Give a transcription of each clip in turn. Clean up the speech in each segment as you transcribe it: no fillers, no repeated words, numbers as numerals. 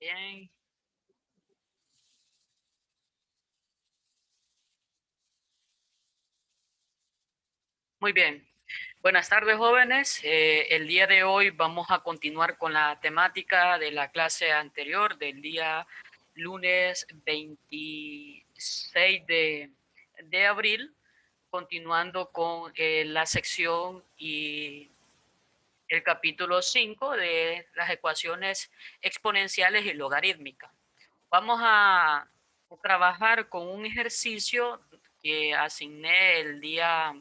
Bien, muy bien. Buenas tardes, jóvenes. El día de hoy vamos a continuar con la temática de la clase anterior del día lunes 26 de abril, continuando con la sección y el capítulo 5 de las ecuaciones exponenciales y logarítmicas. Vamos a trabajar con un ejercicio que asigné el día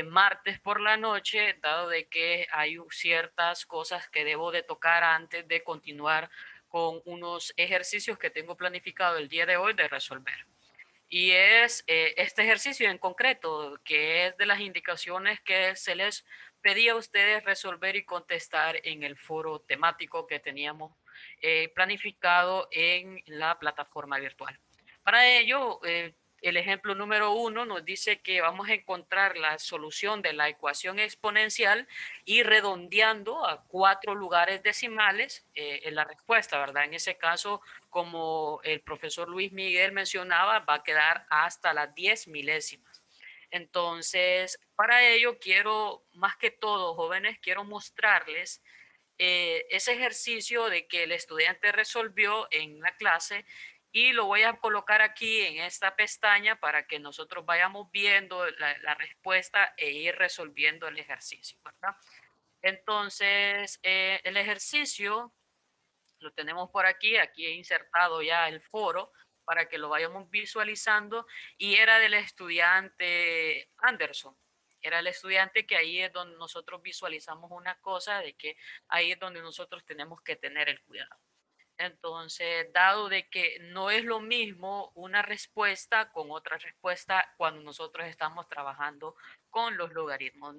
martes por la noche, dado de que hay ciertas cosas que debo de tocar antes de continuar con unos ejercicios que tengo planificado el día de hoy de resolver. Y es este ejercicio en concreto, que es de las indicaciones que se les pedía a ustedes resolver y contestar en el foro temático que teníamos planificado en la plataforma virtual. Para ello, el ejemplo número 1 nos dice que vamos a encontrar la solución de la ecuación exponencial y redondeando a 4 lugares decimales en la respuesta, ¿verdad? En ese caso, como el profesor Luis Miguel mencionaba, va a quedar hasta las 10 milésimas. Entonces, para ello quiero, más que todo, jóvenes, quiero mostrarles ese ejercicio de que el estudiante resolvió en la clase y lo voy a colocar aquí en esta pestaña para que nosotros vayamos viendo la respuesta e ir resolviendo el ejercicio, ¿verdad? Entonces, el ejercicio lo tenemos por aquí, aquí he insertado ya el foro para que lo vayamos visualizando y era del estudiante Anderson. Era el estudiante que ahí es donde nosotros visualizamos una cosa de que ahí es donde nosotros tenemos que tener el cuidado. Entonces, dado de que no es lo mismo una respuesta con otra respuesta cuando nosotros estamos trabajando con los logaritmos.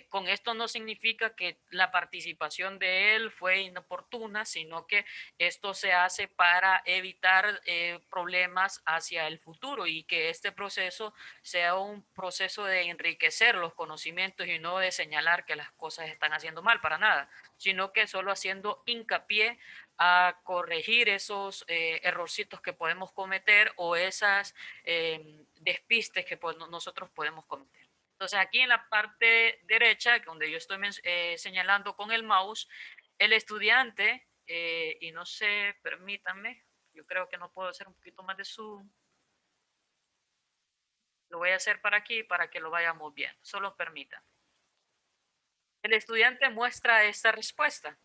Con esto no significa que la participación de él fue inoportuna, sino que esto se hace para evitar problemas hacia el futuro y que este proceso sea un proceso de enriquecer los conocimientos y no de señalar que las cosas están haciendo mal para nada, sino que solo haciendo hincapié a corregir esos errorcitos que podemos cometer o esas despistes que nosotros podemos cometer. Entonces aquí en la parte derecha, donde yo estoy señalando con el mouse, el estudiante, y no sé, permítanme, yo creo que no puedo hacer un poquito más de zoom, lo voy a hacer para aquí para que lo vayamos viendo, solo permítanme. El estudiante muestra esta respuesta.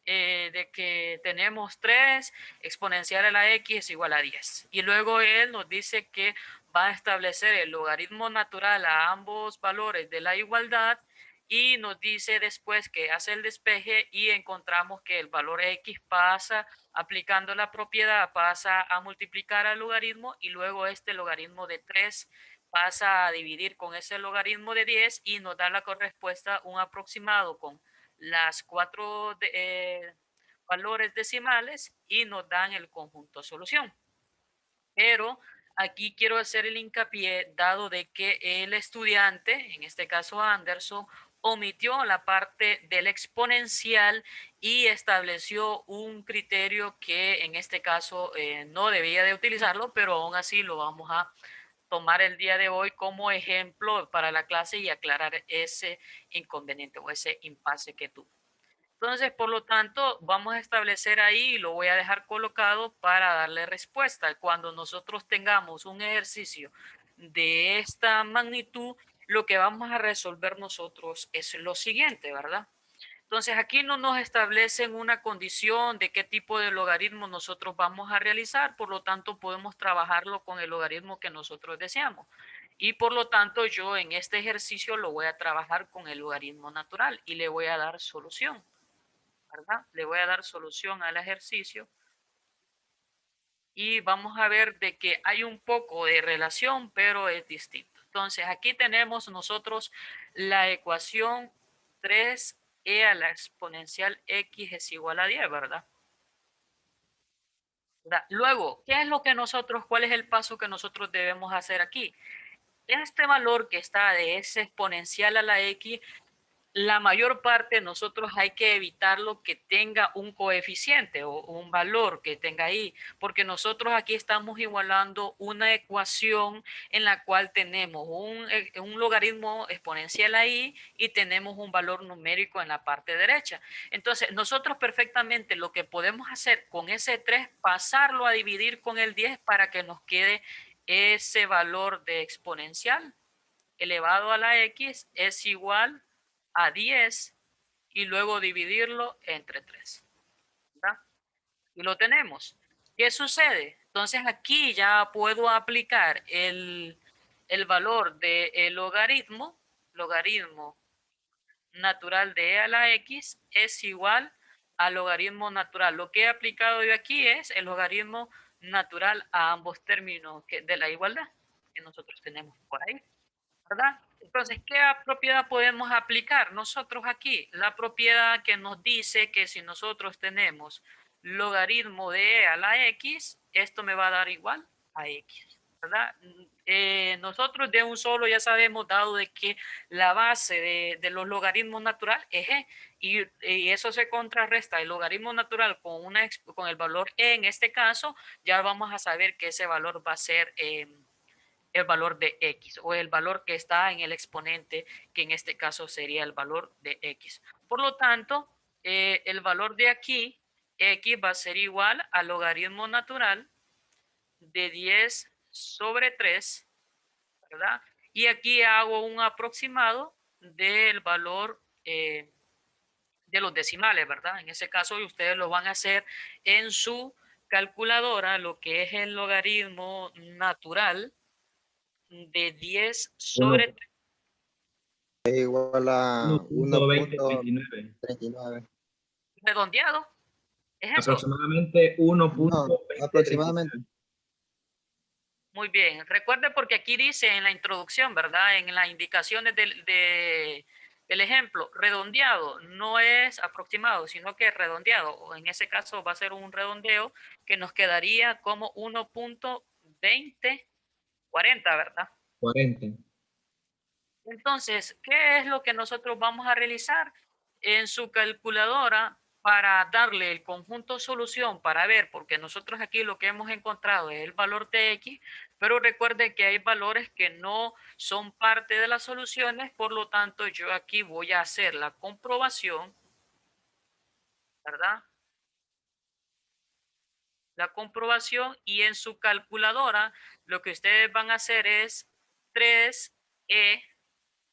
De que tenemos 3 exponencial a la x es igual a 10. Y luego él nos dice que va a establecer el logaritmo natural a ambos valores de la igualdad y nos dice después que hace el despeje y encontramos que el valor x pasa, aplicando la propiedad, pasa a multiplicar al logaritmo y luego este logaritmo de 3 pasa a dividir con ese logaritmo de 10 y nos da la respuesta un aproximado con las 4 valores decimales y nos dan el conjunto solución. Pero aquí quiero hacer el hincapié, dado de que el estudiante, en este caso Anderson, omitió la parte del exponencial y estableció un criterio que en este caso no debía de utilizarlo, pero aún así lo vamos a tomar el día de hoy como ejemplo para la clase y aclarar ese inconveniente o ese impasse que tuvo. Entonces, por lo tanto, vamos a establecer ahí y lo voy a dejar colocado para darle respuesta. Cuando nosotros tengamos un ejercicio de esta magnitud, lo que vamos a resolver nosotros es lo siguiente, ¿verdad? Entonces, aquí no nos establecen una condición de qué tipo de logaritmo nosotros vamos a realizar, por lo tanto, podemos trabajarlo con el logaritmo que nosotros deseamos. Y por lo tanto, yo en este ejercicio lo voy a trabajar con el logaritmo natural y le voy a dar solución. ¿Verdad? Le voy a dar solución al ejercicio y vamos a ver de que hay un poco de relación, pero es distinto. Entonces, aquí tenemos nosotros la ecuación 3e a la exponencial x es igual a 10, ¿verdad? Luego, ¿qué es lo que nosotros, cuál es el paso que nosotros debemos hacer aquí? Este valor que está de s exponencial a la x la mayor parte nosotros hay que evitarlo que tenga un coeficiente o un valor que tenga ahí, porque nosotros aquí estamos igualando una ecuación en la cual tenemos un logaritmo exponencial ahí y tenemos un valor numérico en la parte derecha. Entonces, nosotros perfectamente lo que podemos hacer con ese 3, pasarlo a dividir con el 10 para que nos quede ese valor de exponencial elevado a la x es igual a 10 y luego dividirlo entre 3. ¿Verdad? Y lo tenemos. ¿Qué sucede? Entonces aquí ya puedo aplicar el valor del logaritmo natural de e a la x es igual al logaritmo natural. Lo que he aplicado yo aquí es el logaritmo natural a ambos términos de la igualdad que nosotros tenemos por ahí. ¿Verdad? Entonces, ¿qué propiedad podemos aplicar nosotros aquí? La propiedad que nos dice que si nosotros tenemos logaritmo de e a la x, esto me va a dar igual a x, ¿verdad? Nosotros de un solo ya sabemos, dado de que la base de los logaritmos natural es e, y eso se contrarresta el logaritmo natural con el valor e en este caso, ya vamos a saber que ese valor va a ser el valor de x o el valor que está en el exponente, que en este caso sería el valor de x. Por lo tanto, el valor de aquí, x va a ser igual al logaritmo natural de 10 sobre 3, ¿verdad? Y aquí hago un aproximado del valor de los decimales, ¿verdad? En ese caso ustedes lo van a hacer en su calculadora, lo que es el logaritmo natural de 10 Uno- sobre 3. Es igual a 1.2039. 1.39. Redondeado, ¿es eso? Aproximadamente No, aproximadamente. 1.2039. Muy bien. Recuerde porque aquí dice en la introducción, ¿verdad? En las indicaciones del ejemplo, redondeado no es aproximado, sino que es redondeado. O en ese caso va a ser un redondeo que nos quedaría como 1.2040, ¿verdad? 40. Entonces, ¿qué es lo que nosotros vamos a realizar en su calculadora para darle el conjunto solución para ver? Porque nosotros aquí lo que hemos encontrado es el valor de x, pero recuerden que hay valores que no son parte de las soluciones, por lo tanto yo aquí voy a hacer la comprobación, ¿verdad? La comprobación y en su calculadora lo que ustedes van a hacer es 3e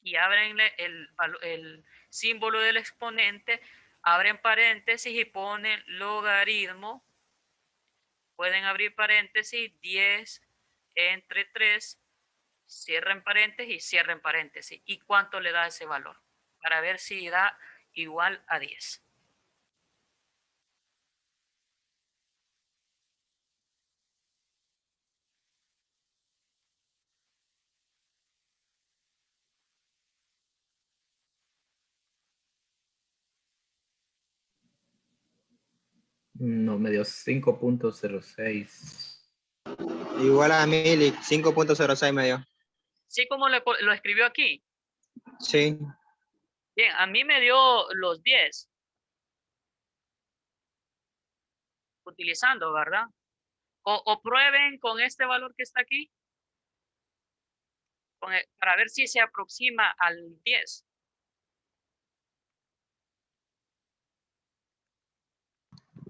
y abren el símbolo del exponente, abren paréntesis y ponen logaritmo. Pueden abrir paréntesis, 10 entre 3, cierren paréntesis y cierren paréntesis. ¿Y cuánto le da ese valor? Para ver si da igual a 10. No, me dio 5.06. Igual a 1000 y 5.06 me dio. ¿Sí como lo escribió aquí? Sí. Bien, a mí me dio los 10. Utilizando, ¿verdad? O prueben con este valor que está aquí, para ver si se aproxima al 10.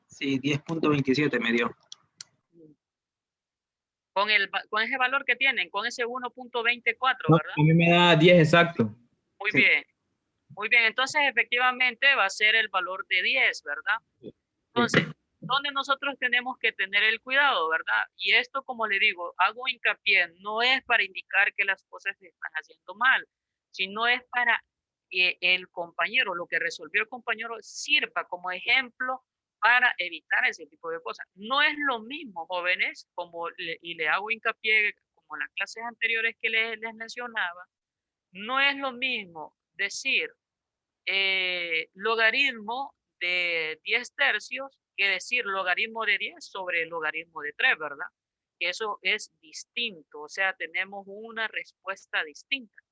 Sí, 10.27 me dio. Con ese valor que tienen, con ese 1.24, No, ¿verdad? a mí me da 10 exacto. Muy Sí. bien, muy bien. Entonces, efectivamente, va a ser el valor de 10, ¿verdad? Entonces, ¿dónde nosotros tenemos que tener el cuidado, verdad? Y esto, como le digo, hago hincapié, no es para indicar que las cosas se están haciendo mal, sino es para que el compañero, lo que resolvió el compañero, sirva como ejemplo para evitar ese tipo de cosas. No es lo mismo, jóvenes, y le hago hincapié, como en las clases anteriores que les mencionaba, no es lo mismo decir logaritmo de 10 tercios que decir logaritmo de 10 sobre el logaritmo de 3, ¿verdad? Eso es distinto, o sea, tenemos una respuesta distinta.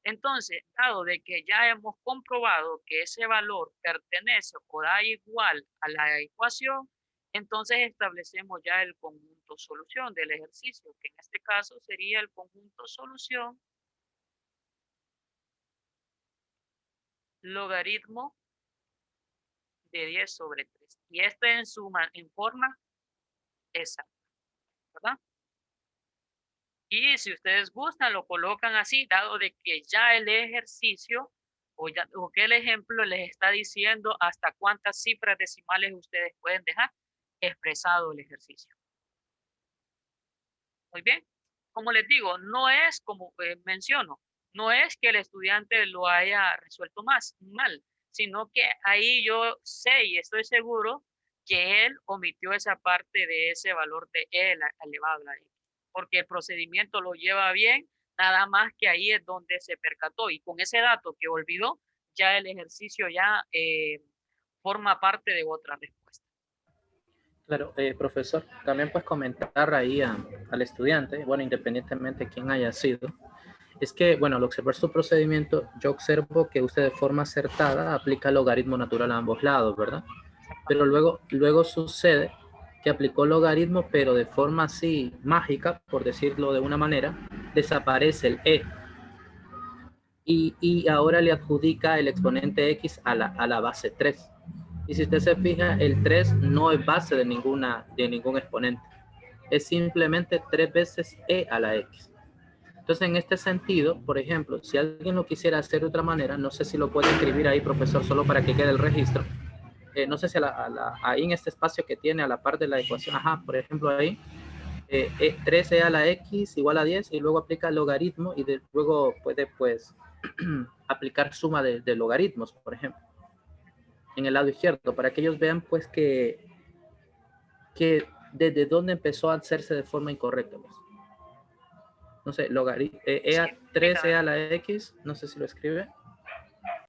Entonces, dado de que ya hemos comprobado que ese valor pertenece o da igual a la ecuación, entonces establecemos ya el conjunto solución del ejercicio, que en este caso sería el conjunto solución logaritmo de 10 sobre 3. Y este en forma exacta, ¿verdad? Y si ustedes gustan, lo colocan así, dado de que ya el ejercicio o que el ejemplo les está diciendo hasta cuántas cifras decimales ustedes pueden dejar expresado el ejercicio. Muy bien. Como les digo, no es como menciono, no es que el estudiante lo haya resuelto mal, sino que ahí yo sé y estoy seguro que él omitió esa parte de ese valor de E elevado a la X, porque el procedimiento lo lleva bien, nada más que ahí es donde se percató y con ese dato que olvidó, ya el ejercicio ya forma parte de otra respuesta. Claro, profesor, también pues comentar ahí al estudiante, bueno, independientemente de quién haya sido, es que, bueno, al observar su procedimiento, yo observo que usted de forma acertada aplica el logaritmo natural a ambos lados, ¿verdad? Pero luego sucede que aplicó logaritmo, pero de forma así mágica, por decirlo de una manera, desaparece el e. Y ahora le adjudica el exponente x a la base 3. Y si usted se fija, el 3 no es base de ningún exponente. Es simplemente 3 veces e a la x. Entonces, en este sentido, por ejemplo, si alguien lo quisiera hacer de otra manera, no sé si lo puede escribir ahí, profesor, solo para que quede el registro. No sé si ahí en este espacio que tiene a la par de la ecuación, ajá, por ejemplo ahí, 13 a la x igual a 10 y luego aplica el logaritmo y luego puede pues aplicar suma de logaritmos, por ejemplo, en el lado izquierdo, para que ellos vean pues que desde dónde empezó a hacerse de forma incorrecta. Pues. No sé, logaritmo, 13 a la x, no sé si lo escribe.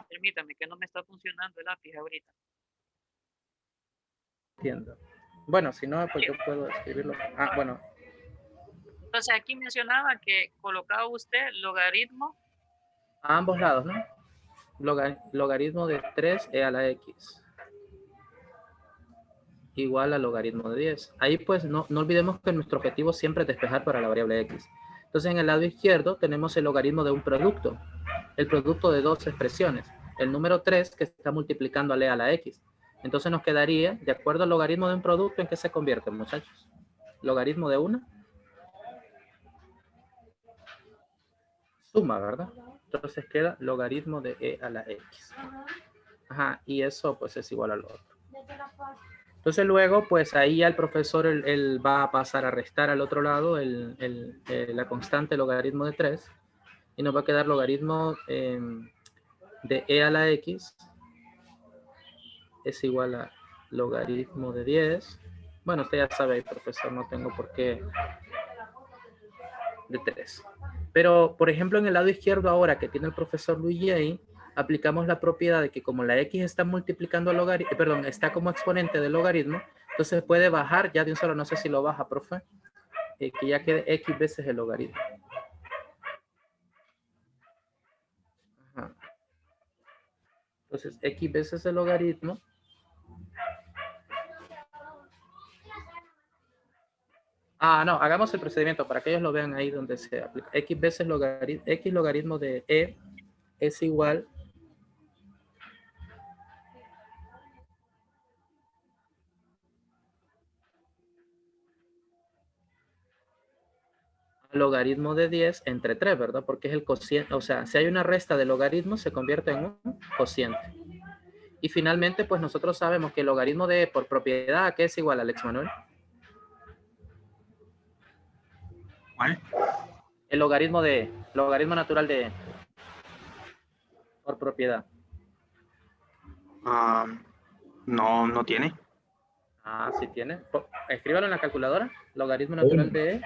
Permítame, que no me está funcionando el lápiz ahorita. Entiendo. Bueno, si no, pues yo puedo escribirlo. Ah, bueno. Entonces aquí mencionaba que colocaba usted logaritmo. A ambos lados, ¿no? Logaritmo de 3e a la x igual al logaritmo de 10. Ahí pues no olvidemos que nuestro objetivo siempre es despejar para la variable x. Entonces en el lado izquierdo tenemos el logaritmo de un producto, el producto de dos expresiones, el número 3 que está multiplicando a la x. Entonces nos quedaría, de acuerdo al logaritmo de un producto, ¿en qué se convierte, muchachos? Logaritmo de una suma, ¿verdad? Entonces queda logaritmo de e a la x. Ajá, y eso pues es igual al otro. Entonces luego, pues ahí ya el profesor él va a pasar a restar al otro lado la constante logaritmo de 3 y nos va a quedar logaritmo de e a la x es igual a logaritmo de 10. Bueno, usted ya sabe, profesor, no tengo por qué de 3. Pero, por ejemplo, en el lado izquierdo ahora que tiene el profesor Luis J, aplicamos la propiedad de que como la x está multiplicando logaritmo, perdón, está como exponente del logaritmo, entonces puede bajar ya de un solo, no sé si lo baja, profe, que ya quede x veces el logaritmo. Ajá. Entonces, x veces el logaritmo. Ah, no, hagamos el procedimiento para que ellos lo vean ahí donde se aplica. X veces logaritmo, x logaritmo de e es igual logaritmo de 10 entre 3, ¿verdad? Porque es el cociente, o sea, si hay una resta de logaritmos se convierte en un cociente. Y finalmente, pues nosotros sabemos que el logaritmo de por propiedad, ¿qué es igual, Alex Manuel? ¿Cuál? El logaritmo natural de por propiedad. No tiene. Ah, sí tiene. Escríbalo en la calculadora. Logaritmo natural de E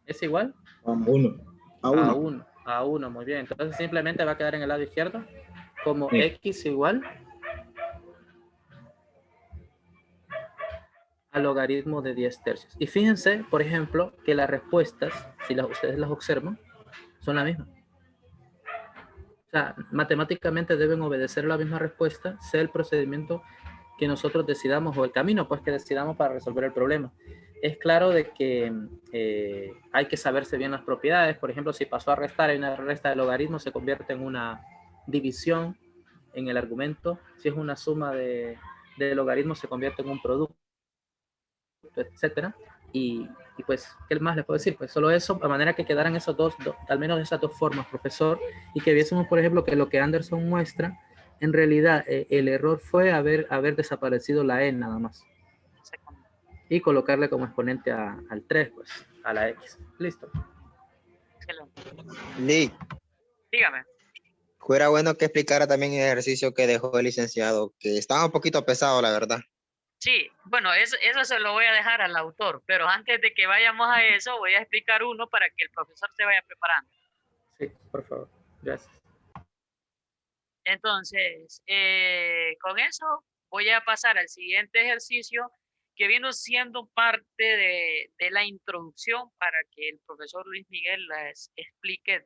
es igual A 1. a 1, muy bien. Entonces simplemente va a quedar en el lado izquierdo como Sí. x igual al logaritmo de 10 tercios. Y fíjense, por ejemplo, que las respuestas, si ustedes las observan, son las mismas. sea, matemáticamente deben obedecer la misma respuesta, sea el procedimiento que nosotros decidamos o el camino pues que decidamos para resolver el problema. Es claro de que hay que saberse bien las propiedades. Por ejemplo, si pasó a restar en una resta de logaritmos, se convierte en una división en el argumento. Si es una suma de logaritmos, se convierte en un producto, etcétera. Y pues, ¿qué más les puedo decir? Pues solo eso, a manera que quedaran esos dos, al menos esas dos formas, profesor, y que viésemos, por ejemplo, que lo que Anderson muestra, en realidad el error fue haber desaparecido la E nada más. Y colocarle como exponente al 3, pues, a la X. Listo. Excelente. Lee, Dígame. fuera bueno que explicara también el ejercicio que dejó el licenciado, que estaba un poquito pesado, la verdad. Sí, bueno, eso se lo voy a dejar al autor, pero antes de que vayamos a eso, voy a explicar uno para que el profesor se vaya preparando. Sí, por favor. Gracias. Entonces, con eso voy a pasar al siguiente ejercicio que vino siendo parte de la introducción para que el profesor Luis Miguel les explique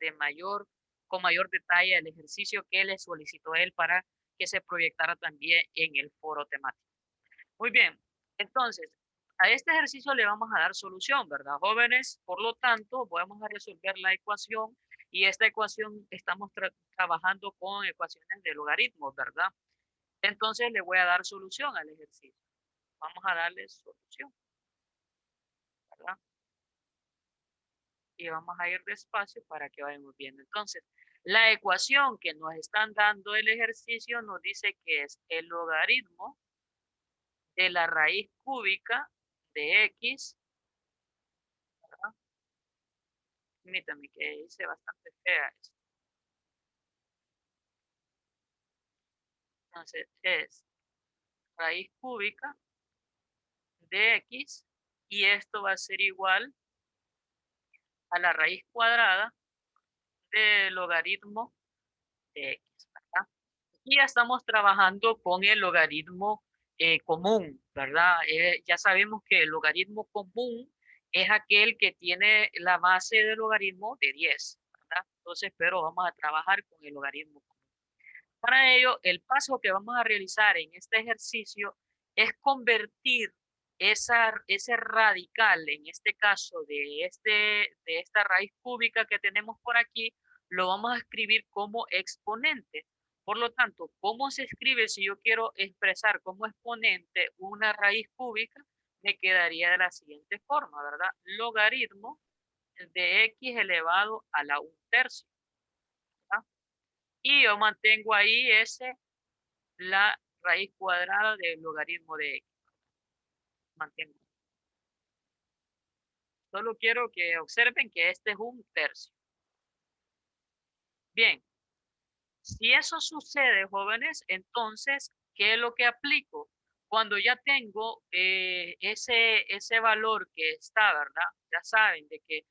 con mayor detalle el ejercicio que le solicitó él para que se proyectara también en el foro temático. Muy bien, entonces, a este ejercicio le vamos a dar solución, ¿verdad, jóvenes? Por lo tanto, vamos a resolver la ecuación y esta ecuación estamos trabajando con ecuaciones de logaritmos, ¿verdad? Entonces, le voy a dar solución al ejercicio. Vamos a darle solución, ¿verdad? Y vamos a ir despacio para que vayamos viendo. Entonces, la ecuación que nos están dando el ejercicio nos dice que es el logaritmo de la raíz cúbica de x. Permítame que hice bastante fea esto. Entonces es raíz cúbica de x y esto va a ser igual a la raíz cuadrada del logaritmo de x, ¿verdad? Aquí ya estamos trabajando con el logaritmo común, ¿verdad? Ya sabemos que el logaritmo común es aquel que tiene la base del logaritmo de 10, ¿verdad? Entonces, pero vamos a trabajar con el logaritmo común. Para ello, el paso que vamos a realizar en este ejercicio es convertir ese radical, en este caso de esta raíz cúbica que tenemos por aquí, lo vamos a escribir como exponente. Por lo tanto, ¿cómo se escribe si yo quiero expresar como exponente una raíz cúbica? Me quedaría de la siguiente forma, ¿verdad? Logaritmo de x elevado a la 1/3. Y yo mantengo ahí la raíz cuadrada del logaritmo de x. Mantengo. Solo quiero que observen que este es 1/3. Bien, si eso sucede, jóvenes, entonces, ¿qué es lo que aplico? Cuando ya tengo ese valor que está, ¿verdad? Ya saben de que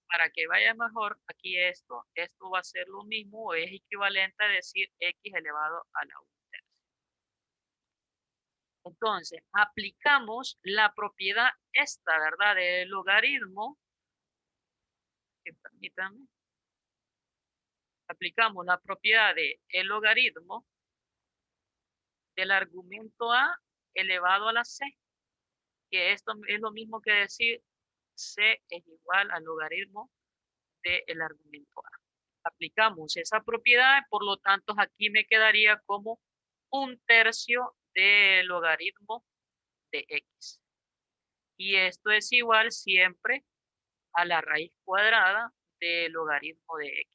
para que vaya mejor, aquí esto va a ser lo mismo, o es equivalente a decir x elevado a la 1/3. Entonces, aplicamos la propiedad esta, ¿verdad? Del logaritmo. Permítanme. Aplicamos la propiedad del logaritmo del argumento a elevado a la c, que esto es lo mismo que decir c es igual al logaritmo del argumento a. Aplicamos esa propiedad, por lo tanto, aquí me quedaría como 1/3 del logaritmo de x. Y esto es igual siempre a la raíz cuadrada del logaritmo de x.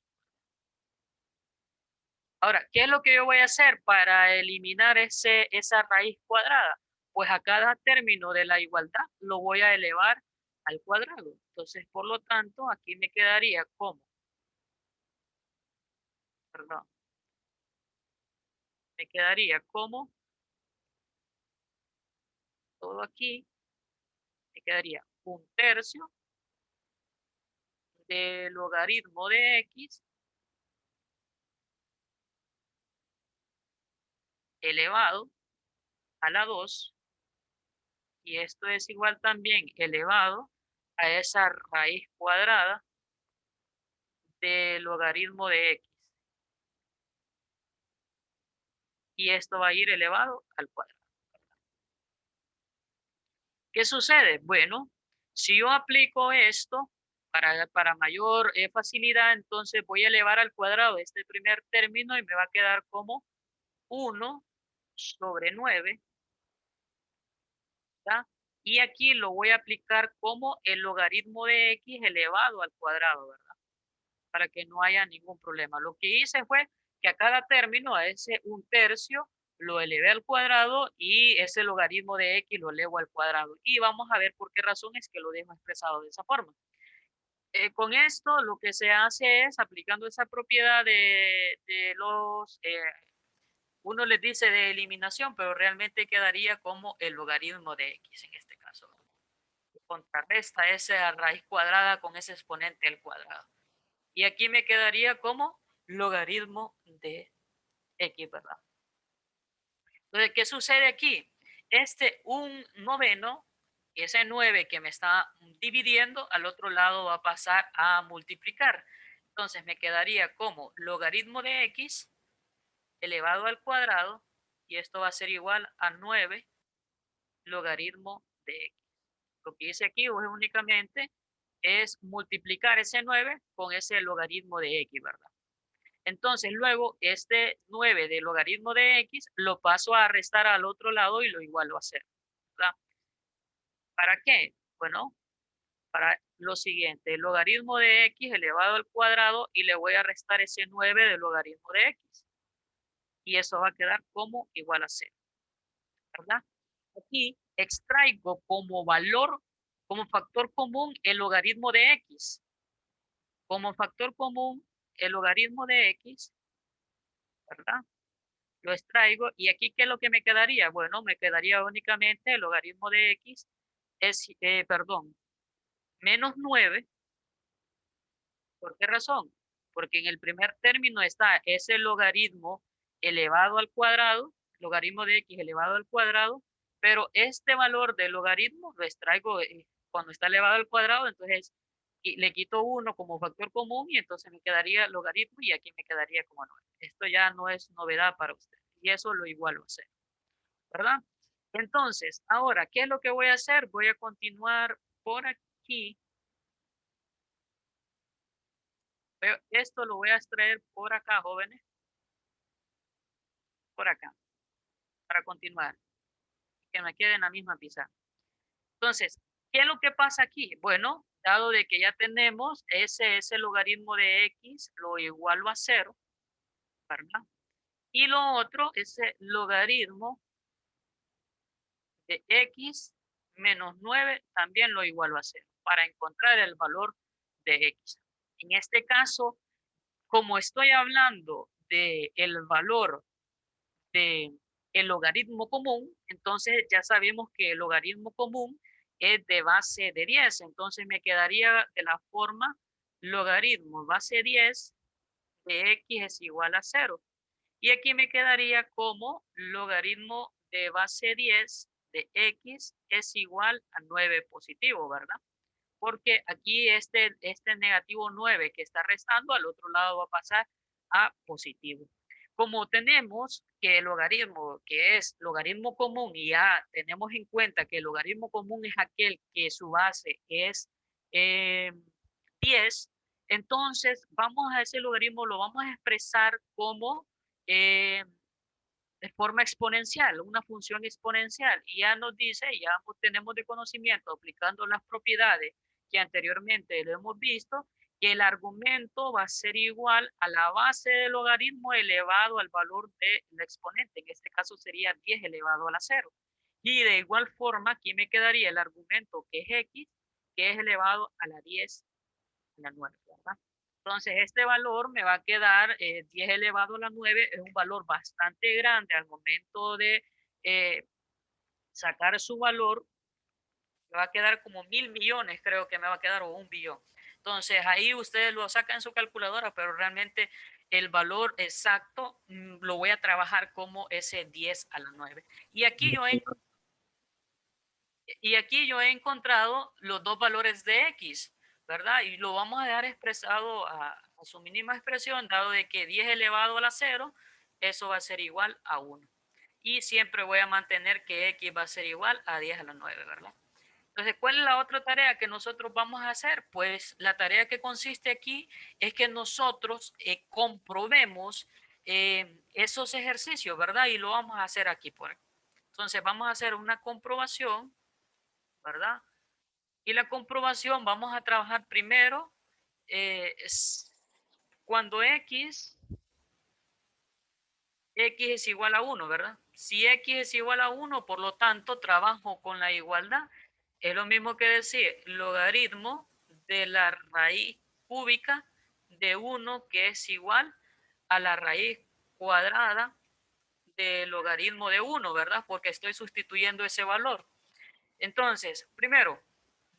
Ahora, ¿qué es lo que yo voy a hacer para eliminar esa raíz cuadrada? Pues a cada término de la igualdad lo voy a elevar al cuadrado. Entonces, por lo tanto, aquí me quedaría como, perdón, me quedaría como, todo aquí, me quedaría 1/3 del logaritmo de x elevado a la 2, y esto es igual también elevado a esa raíz cuadrada del logaritmo de x. y esto va a ir elevado al cuadrado. ¿Qué sucede? Bueno, si yo aplico esto para mayor facilidad, entonces voy a elevar al cuadrado este primer término y me va a quedar como 1 sobre 9. ¿Ya? Y aquí lo voy a aplicar como el logaritmo de x elevado al cuadrado, ¿verdad? Para que no haya ningún problema. Lo que hice fue que a cada término, a ese 1/3, lo elevé al cuadrado y ese logaritmo de x lo elevo al cuadrado. Y vamos a ver por qué razón es que lo dejo expresado de esa forma. Con esto lo que se hace es, aplicando esa propiedad de los, uno les dice de eliminación, pero realmente quedaría como el logaritmo de x en este caso. Contrarresta esa raíz cuadrada con ese exponente al cuadrado. Y aquí me quedaría como logaritmo de x, ¿verdad? Entonces, ¿qué sucede aquí? Este 1/9, ese 9 que me está dividiendo, al otro lado va a pasar a multiplicar. Entonces, me quedaría como logaritmo de x elevado al cuadrado, y esto va a ser igual a 9 logaritmo de x. Lo que hice aquí únicamente es multiplicar ese 9 con ese logaritmo de x, ¿verdad? Entonces, luego, este 9 de logaritmo de x lo paso a restar al otro lado y lo igualo a 0, ¿verdad? ¿Para qué? Bueno, para lo siguiente, el logaritmo de x elevado al cuadrado y le voy a restar ese 9 del logaritmo de x. Y eso va a quedar como igual a 0, ¿verdad? Aquí extraigo como valor, como factor común, el logaritmo de x. Como factor común, el logaritmo de x, ¿verdad? Lo extraigo y aquí, ¿qué es lo que me quedaría? Bueno, me quedaría únicamente el logaritmo de x, es, perdón, menos 9. ¿Por qué razón? Porque en el primer término está ese logaritmo elevado al cuadrado, logaritmo de x elevado al cuadrado, pero este valor del logaritmo lo extraigo cuando está elevado al cuadrado, entonces le quito 1 como factor común y entonces me quedaría logaritmo y aquí me quedaría como 9. Esto ya no es novedad para usted y eso lo igualo a 0, ¿verdad? Entonces, ahora, ¿qué es lo que voy a hacer? Voy a continuar por aquí. Esto lo voy a extraer por acá, jóvenes. Por acá, para continuar. Que me quede en la misma pizarra. Entonces, ¿qué es lo que pasa aquí? Bueno, dado de que ya tenemos ese logaritmo de x, lo igualo a 0, ¿verdad? Y lo otro, ese logaritmo de x menos 9, también lo igualo a 0, para encontrar el valor de x. En este caso, como estoy hablando de el valor de el logaritmo común, entonces ya sabemos que el logaritmo común es de base de 10, entonces me quedaría de la forma logaritmo base 10 de x es igual a 0. Y aquí me quedaría como logaritmo de base 10 de x es igual a 9 positivo, ¿verdad? Porque aquí este negativo 9 que está restando, al otro lado va a pasar a positivo. Como tenemos que el logaritmo, que es logaritmo común, y ya tenemos en cuenta que el logaritmo común es aquel que su base es 10, entonces vamos a ese logaritmo, lo vamos a expresar como de forma exponencial, una función exponencial. Y ya nos dice, ya tenemos de conocimiento, aplicando las propiedades que anteriormente lo hemos visto, que el argumento va a ser igual a la base del logaritmo elevado al valor del exponente. En este caso sería 10 elevado a la 0. Y de igual forma, aquí me quedaría el argumento que es x, que es elevado a la 10 a la 9, ¿verdad? Entonces, este valor me va a quedar 10 elevado a la 9, es un valor bastante grande al momento de sacar su valor. Me va a quedar como 1000 millones, creo que me va a quedar, o 1 billón. Entonces, ahí ustedes lo sacan en su calculadora, pero realmente el valor exacto lo voy a trabajar como ese 10 a la 9. Y aquí yo he encontrado los dos valores de x, ¿verdad? Y lo vamos a dejar expresado a su mínima expresión, dado de que 10 elevado a la 0 eso va a ser igual a 1. Y siempre voy a mantener que x va a ser igual a 10 a la 9, ¿verdad? Entonces, ¿cuál es la otra tarea que nosotros vamos a hacer? Pues la tarea que consiste aquí es que nosotros comprobemos esos ejercicios, ¿verdad? Y lo vamos a hacer aquí. Entonces, vamos a hacer una comprobación, ¿verdad? Y la comprobación vamos a trabajar primero cuando x es igual a 1, ¿verdad? Si x es igual a 1, por lo tanto, trabajo con la igualdad. Es lo mismo que decir logaritmo de la raíz cúbica de 1, que es igual a la raíz cuadrada del logaritmo de 1, ¿verdad? Porque estoy sustituyendo ese valor. Entonces, primero,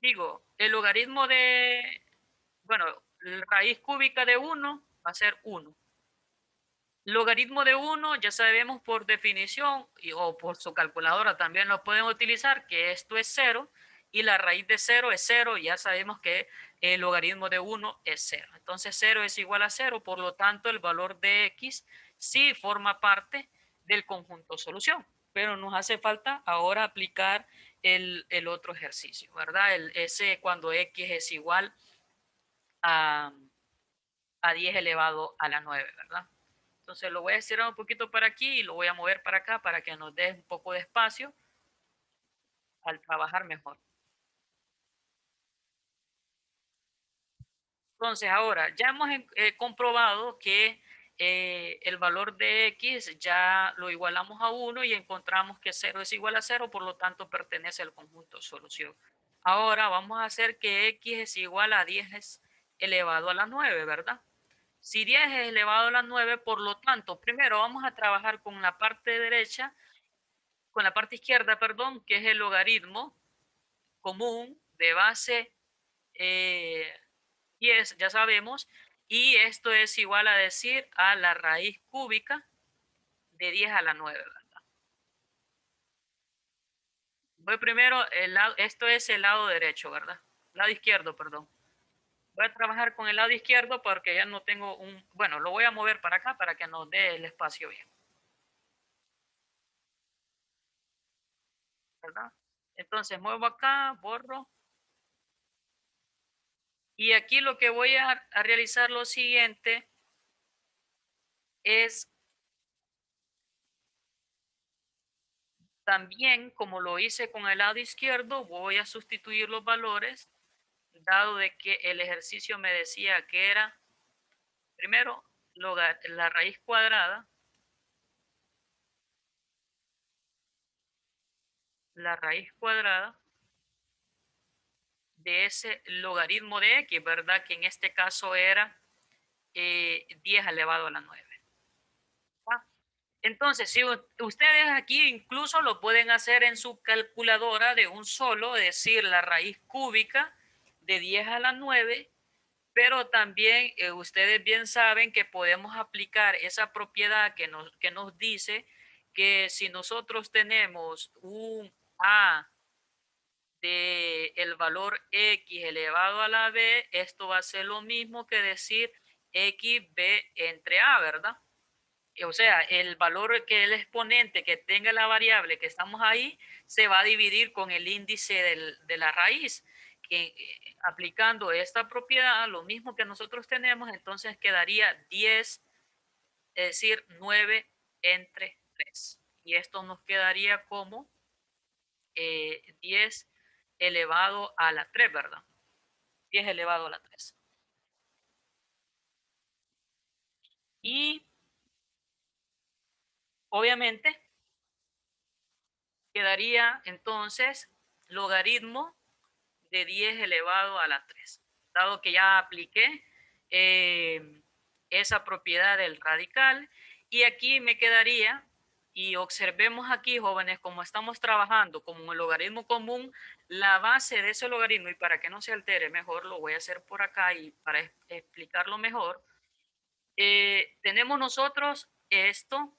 digo, el logaritmo de, bueno, la raíz cúbica de 1 va a ser 1. Logaritmo de 1, ya sabemos por definición o por su calculadora también lo pueden utilizar, que esto es 0 y la raíz de 0 es 0. Ya sabemos que el logaritmo de 1 es 0. Entonces 0 es igual a 0, por lo tanto el valor de x sí forma parte del conjunto solución. Pero nos hace falta ahora aplicar el otro ejercicio, ¿verdad? Ese cuando x es igual a 10 elevado a la 9, ¿verdad? Entonces lo voy a estirar un poquito para aquí y lo voy a mover para acá para que nos dé un poco de espacio al trabajar mejor. Entonces ahora ya hemos comprobado que el valor de x ya lo igualamos a 1 y encontramos que 0 es igual a 0, por lo tanto pertenece al conjunto solución. Ahora vamos a hacer que x es igual a 10 elevado a la 9, ¿verdad? Si 10 es elevado a la 9, por lo tanto, primero vamos a trabajar con la parte derecha, con la parte izquierda, perdón, que es el logaritmo común de base 10, ya sabemos, y esto es igual a decir a la raíz cúbica de 10 a la 9, ¿verdad? Voy primero, esto es el lado derecho, ¿verdad? Lado izquierdo, perdón. Voy a trabajar con el lado izquierdo porque ya no tengo bueno, lo voy a mover para acá para que nos dé el espacio bien, ¿verdad? Entonces muevo acá, borro. Y aquí lo que voy a realizar lo siguiente es también, como lo hice con el lado izquierdo, voy a sustituir los valores, dado de que el ejercicio me decía que era, primero, la raíz cuadrada, de ese logaritmo de x, ¿verdad? Que en este caso era 10 elevado a la 9. ¿Ah? Entonces, si ustedes aquí incluso lo pueden hacer en su calculadora de un solo, es decir, la raíz cúbica de 10 a la 9, pero también ustedes bien saben que podemos aplicar esa propiedad que nos dice que si nosotros tenemos un a de el valor x elevado a la b, esto va a ser lo mismo que decir xb entre a, ¿verdad? O sea, el valor que el exponente que tenga la variable que estamos ahí se va a dividir con el índice de la raíz. Que aplicando esta propiedad, lo mismo que nosotros tenemos, entonces quedaría 10, es decir, 9 entre 3. Y esto nos quedaría como 10 elevado a la 3, ¿verdad? 10 elevado a la 3. Y obviamente quedaría entonces logaritmo de 10 elevado a la 3. Dado que ya apliqué esa propiedad del radical, y aquí me quedaría, y observemos aquí, jóvenes, como estamos trabajando como el logaritmo común, la base de ese logaritmo, y para que no se altere mejor, lo voy a hacer por acá y para explicarlo mejor, tenemos nosotros esto,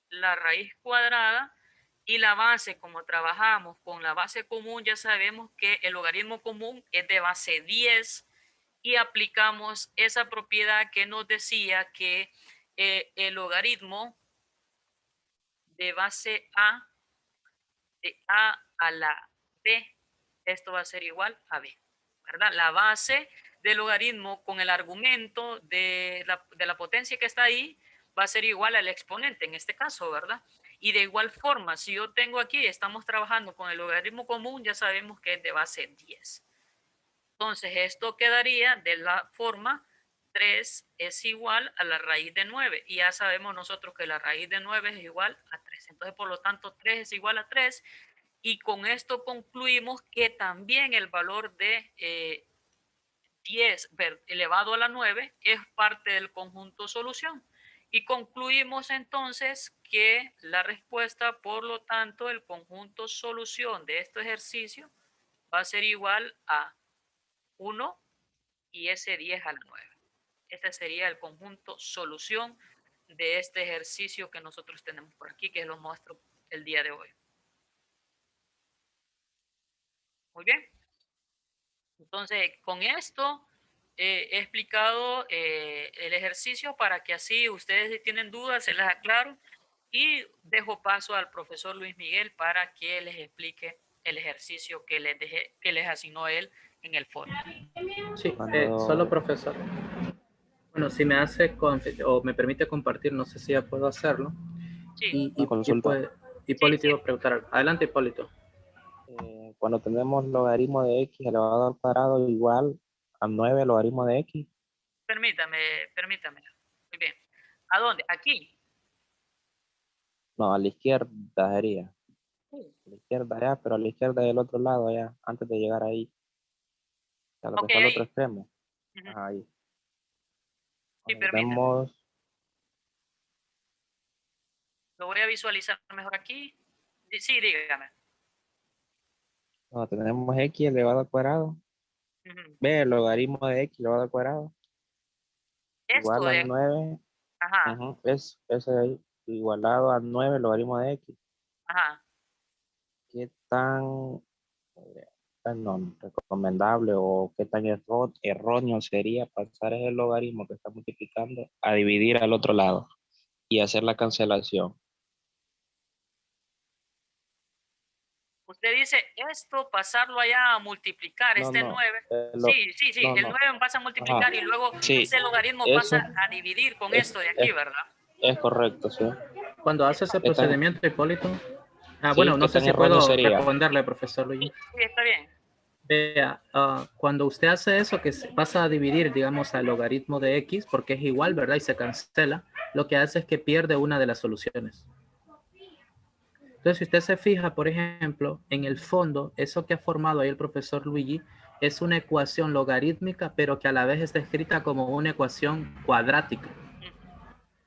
la raíz cuadrada, y la base, como trabajamos con la base común, ya sabemos que el logaritmo común es de base 10 y aplicamos esa propiedad que nos decía que el logaritmo de base A, de A a la B, esto va a ser igual a B, ¿verdad? La base del logaritmo con el argumento de la potencia que está ahí va a ser igual al exponente en este caso, ¿verdad? Y de igual forma, si yo tengo aquí, estamos trabajando con el logaritmo común, ya sabemos que es de base 10. Entonces, esto quedaría de la forma 3 es igual a la raíz de 9. Y ya sabemos nosotros que la raíz de 9 es igual a 3. Entonces, por lo tanto, 3 es igual a 3. Y con esto concluimos que también el valor de 10 elevado a la 9 es parte del conjunto solución. Y concluimos entonces que la respuesta, por lo tanto, el conjunto solución de este ejercicio va a ser igual a 1 y ese 10 a la 9. Este sería el conjunto solución de este ejercicio que nosotros tenemos por aquí, que lo muestro el día de hoy. Muy bien. Entonces, con esto he explicado el ejercicio para que así ustedes si tienen dudas, se las aclaro. Y dejo paso al profesor Luis Miguel para que les explique el ejercicio que les asignó él en el foro. Sí, solo profesor. Bueno, si me hace o me permite compartir, no sé si ya puedo hacerlo. Sí. Hipólito iba a preguntar algo. Adelante, Hipólito. Cuando tenemos logaritmo de x elevado al cuadrado igual a 9 logaritmo de x. Permítame. Muy bien. ¿A dónde? Aquí. No, a la izquierda sería. A la izquierda allá, pero a la izquierda del otro lado allá, antes de llegar ahí. O sea, lo que está al otro extremo. Ajá, ahí. Sí, permítame. Tenemos... Lo voy a visualizar mejor aquí. Sí, dígame. No, tenemos x elevado al cuadrado. Ve el logaritmo de x elevado al cuadrado. Igual a 9. Ajá. Ese de ahí. Igualado a 9 logaritmo de x. Ajá. ¿Qué tan recomendable o qué tan erróneo sería pasar ese logaritmo que está multiplicando a dividir al otro lado y hacer la cancelación? Usted dice esto, pasarlo allá a multiplicar, No, este no, 9. Sí, no, el no. 9 pasa a multiplicar. Ajá. Y luego Sí, ese logaritmo eso pasa a dividir con esto de aquí, ¿verdad? es correcto, sí. Cuando hace ese procedimiento, Hipólito. Sí, Bueno, no sé si puedo sería? responderle, profesor Luis. Sí, está bien. Vea, cuando usted hace eso, que se pasa a dividir, digamos, al logaritmo de x, porque es igual, ¿verdad? Y se cancela, lo que hace es que pierde una de las soluciones. Entonces, si usted se fija, por ejemplo, en el fondo, eso que ha formado ahí el profesor Luigi es una ecuación logarítmica, pero que a la vez está escrita como una ecuación cuadrática.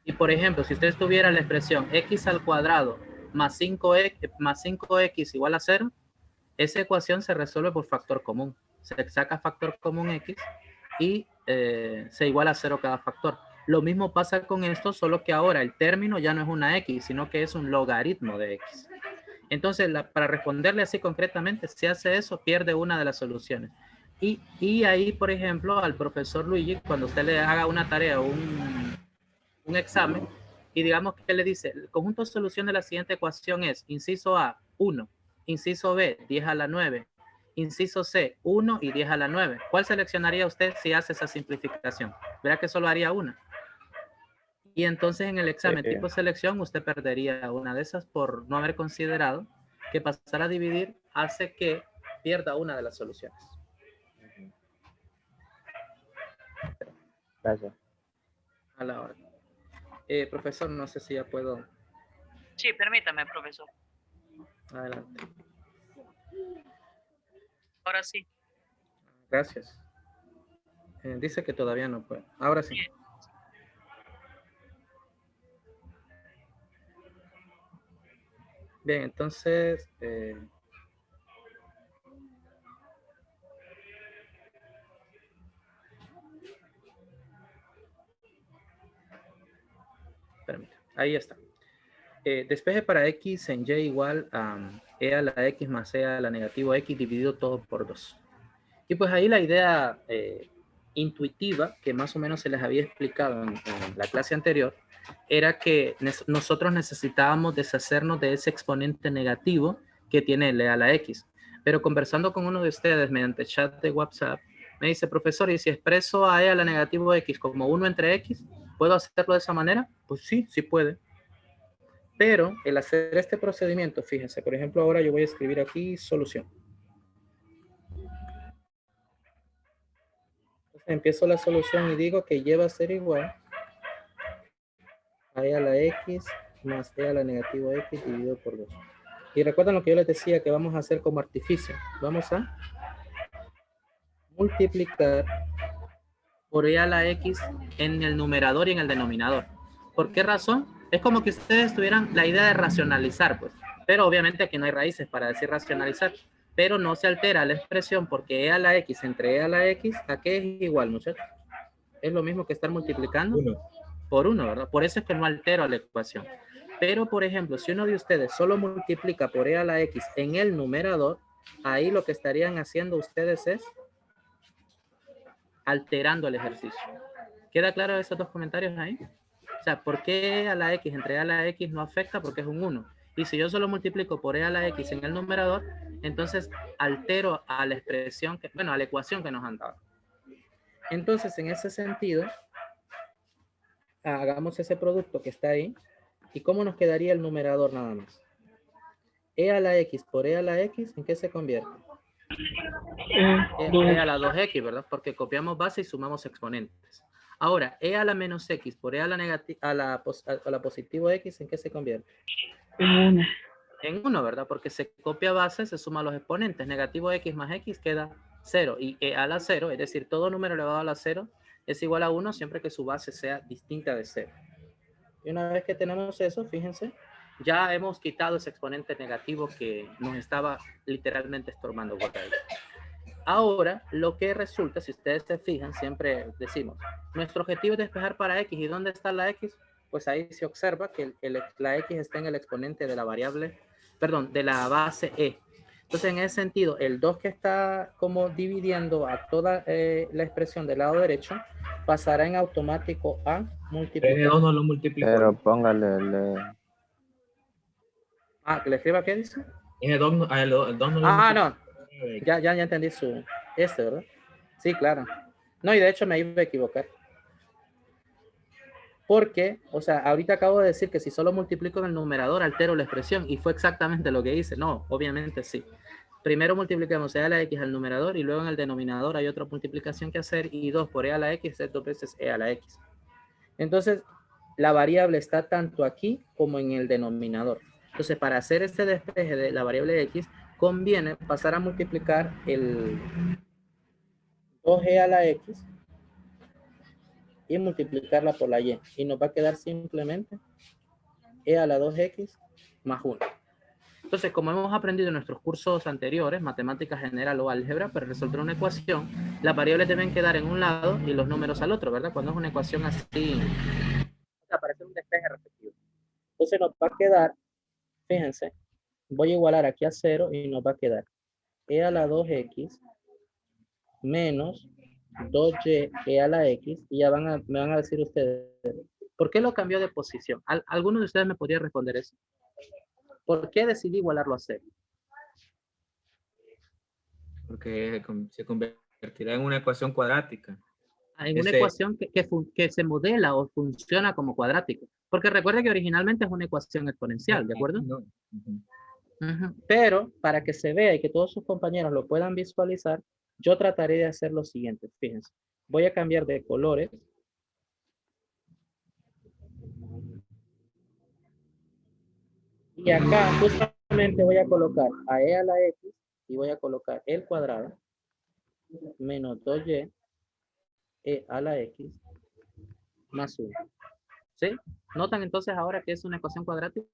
Y, por ejemplo, si usted tuviera la expresión x al cuadrado más 5x igual a 0, esa ecuación se resuelve por factor común. Se saca factor común x y se iguala a 0 cada factor. Lo mismo pasa con esto, solo que ahora el término ya no es una x, sino que es un logaritmo de x. Entonces, para responderle así concretamente, si hace eso, pierde una de las soluciones. Y ahí, por ejemplo, al profesor Luigi, cuando usted le haga una tarea o un examen, y digamos que le dice, el conjunto de solución de la siguiente ecuación es, inciso A, 1, inciso B, 10 a la 9, inciso C, 1 y 10 a la 9. ¿Cuál seleccionaría usted si hace esa simplificación? Verá que solo haría una. Y entonces en el examen tipo selección usted perdería una de esas por no haber considerado que pasar a dividir hace que pierda una de las soluciones. Gracias. A la hora. Profesor, no sé si ya puedo. Sí, permítame, profesor. Adelante. Ahora sí. Gracias. Dice que todavía no puede. Ahora sí. Bien, entonces... permítame. Ahí está. Despeje para x en y igual a e a la x más e a la negativo x dividido todo por 2. Y pues ahí la idea intuitiva, que más o menos se les había explicado en la clase anterior, era que nosotros necesitábamos deshacernos de ese exponente negativo que tiene L a la X. Pero conversando con uno de ustedes mediante chat de WhatsApp, me dice, profesor, ¿y si expreso a E a la negativo X como 1 entre X? ¿Puedo hacerlo de esa manera? Pues sí, sí puede. Pero el hacer este procedimiento, fíjense, por ejemplo, ahora yo voy a escribir aquí solución. Entonces empiezo la solución y digo que lleva a ser igual a E a la X más E a la negativo X dividido por 2. Y recuerden lo que yo les decía que vamos a hacer como artificio. Vamos a multiplicar por E a la X en el numerador y en el denominador. ¿Por qué razón? Es como que ustedes tuvieran la idea de racionalizar, pues. Pero obviamente aquí no hay raíces para decir racionalizar. Pero no se altera la expresión porque E a la X entre E a la X, ¿a qué es igual, muchachos? Es lo mismo que estar multiplicando por 1, ¿verdad? Por eso es que no altero la ecuación. Pero, por ejemplo, si uno de ustedes solo multiplica por E a la X en el numerador, ahí lo que estarían haciendo ustedes es alterando el ejercicio. ¿Queda claro esos dos comentarios ahí? O sea, ¿por qué E a la X entre E a la X no afecta? Porque es un 1. Y si yo solo multiplico por E a la X en el numerador, entonces altero a la expresión, a la ecuación que nos han dado. Entonces, en ese sentido, hagamos ese producto que está ahí. ¿Y cómo nos quedaría el numerador nada más? E a la X por E a la X, ¿en qué se convierte? E a la 2X, ¿verdad? Porque copiamos base y sumamos exponentes. Ahora, E a la menos X por E a la positivo X, ¿en qué se convierte? En 1. En 1, ¿verdad? Porque se copia base, se suma los exponentes. Negativo X más X queda 0. Y E a la 0, es decir, todo número elevado a la 0 es igual a 1 siempre que su base sea distinta de 0. Y una vez que tenemos eso, fíjense, ya hemos quitado ese exponente negativo que nos estaba literalmente estorbando por ahí. Ahora, lo que resulta, si ustedes se fijan, siempre decimos, nuestro objetivo es despejar para X. ¿Y dónde está la X? Pues ahí se observa que la X está en el exponente de la variable, perdón, de la base E. Entonces, en ese sentido, el 2 que está como dividiendo a toda la expresión del lado derecho, pasará en automático a multiplicar. Ese 2 no lo multiplico. Pero póngale... Ah, ¿que le escriba qué dice? Ese 2 no, el 2 no lo Ah, multiplico. no. Ya entendí ¿verdad? Sí, claro. No, y de hecho me iba a equivocar. Porque, o sea, ahorita acabo de decir que si solo multiplico en el numerador, altero la expresión. Y fue exactamente lo que hice. No, obviamente sí. Primero multiplicamos E a la X al numerador y luego en el denominador hay otra multiplicación que hacer. Y 2 por E a la X es 2 veces E a la X. Entonces, la variable está tanto aquí como en el denominador. Entonces, para hacer este despeje de la variable X, conviene pasar a multiplicar el 2e a la X y multiplicarla por la Y. Y nos va a quedar simplemente E a la 2X más 1. Entonces, como hemos aprendido en nuestros cursos anteriores, matemática general o álgebra, para resolver una ecuación, las variables deben quedar en un lado y los números al otro, ¿verdad? Cuando es una ecuación así, aparece un despeje respectivo. Entonces nos va a quedar, fíjense, voy a igualar aquí a 0 y nos va a quedar E a la 2X menos 2Y E a la X, y ya me van a decir ustedes, ¿por qué lo cambió de posición? ¿Alguno de ustedes me podría responder eso? ¿Por qué decidí igualarlo a 0? Porque se convertirá en una ecuación cuadrática. En una ecuación que se modela o funciona como cuadrática. Porque recuerda que originalmente es una ecuación exponencial, ¿de acuerdo? No. Pero para que se vea y que todos sus compañeros lo puedan visualizar, yo trataré de hacer lo siguiente. Fíjense, voy a cambiar de colores. Y acá justamente voy a colocar a E a la X y voy a colocar el cuadrado menos 2Y E a la X más 1. ¿Sí? ¿Notan entonces ahora que es una ecuación cuadrática?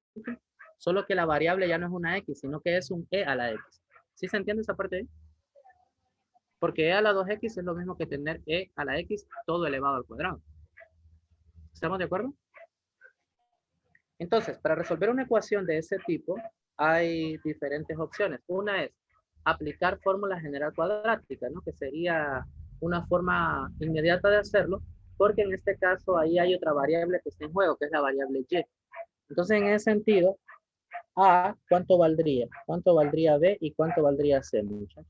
Solo que la variable ya no es una X, sino que es un E a la X. ¿Sí se entiende esa parte ahí? Porque E a la 2X es lo mismo que tener E a la X todo elevado al cuadrado. ¿Estamos de acuerdo? Entonces, para resolver una ecuación de ese tipo, hay diferentes opciones. Una es aplicar fórmula general cuadrática, ¿no? Que sería una forma inmediata de hacerlo, porque en este caso ahí hay otra variable que está en juego, que es la variable y. Entonces, en ese sentido, A, ¿cuánto valdría? ¿Cuánto valdría B y cuánto valdría C, muchachos?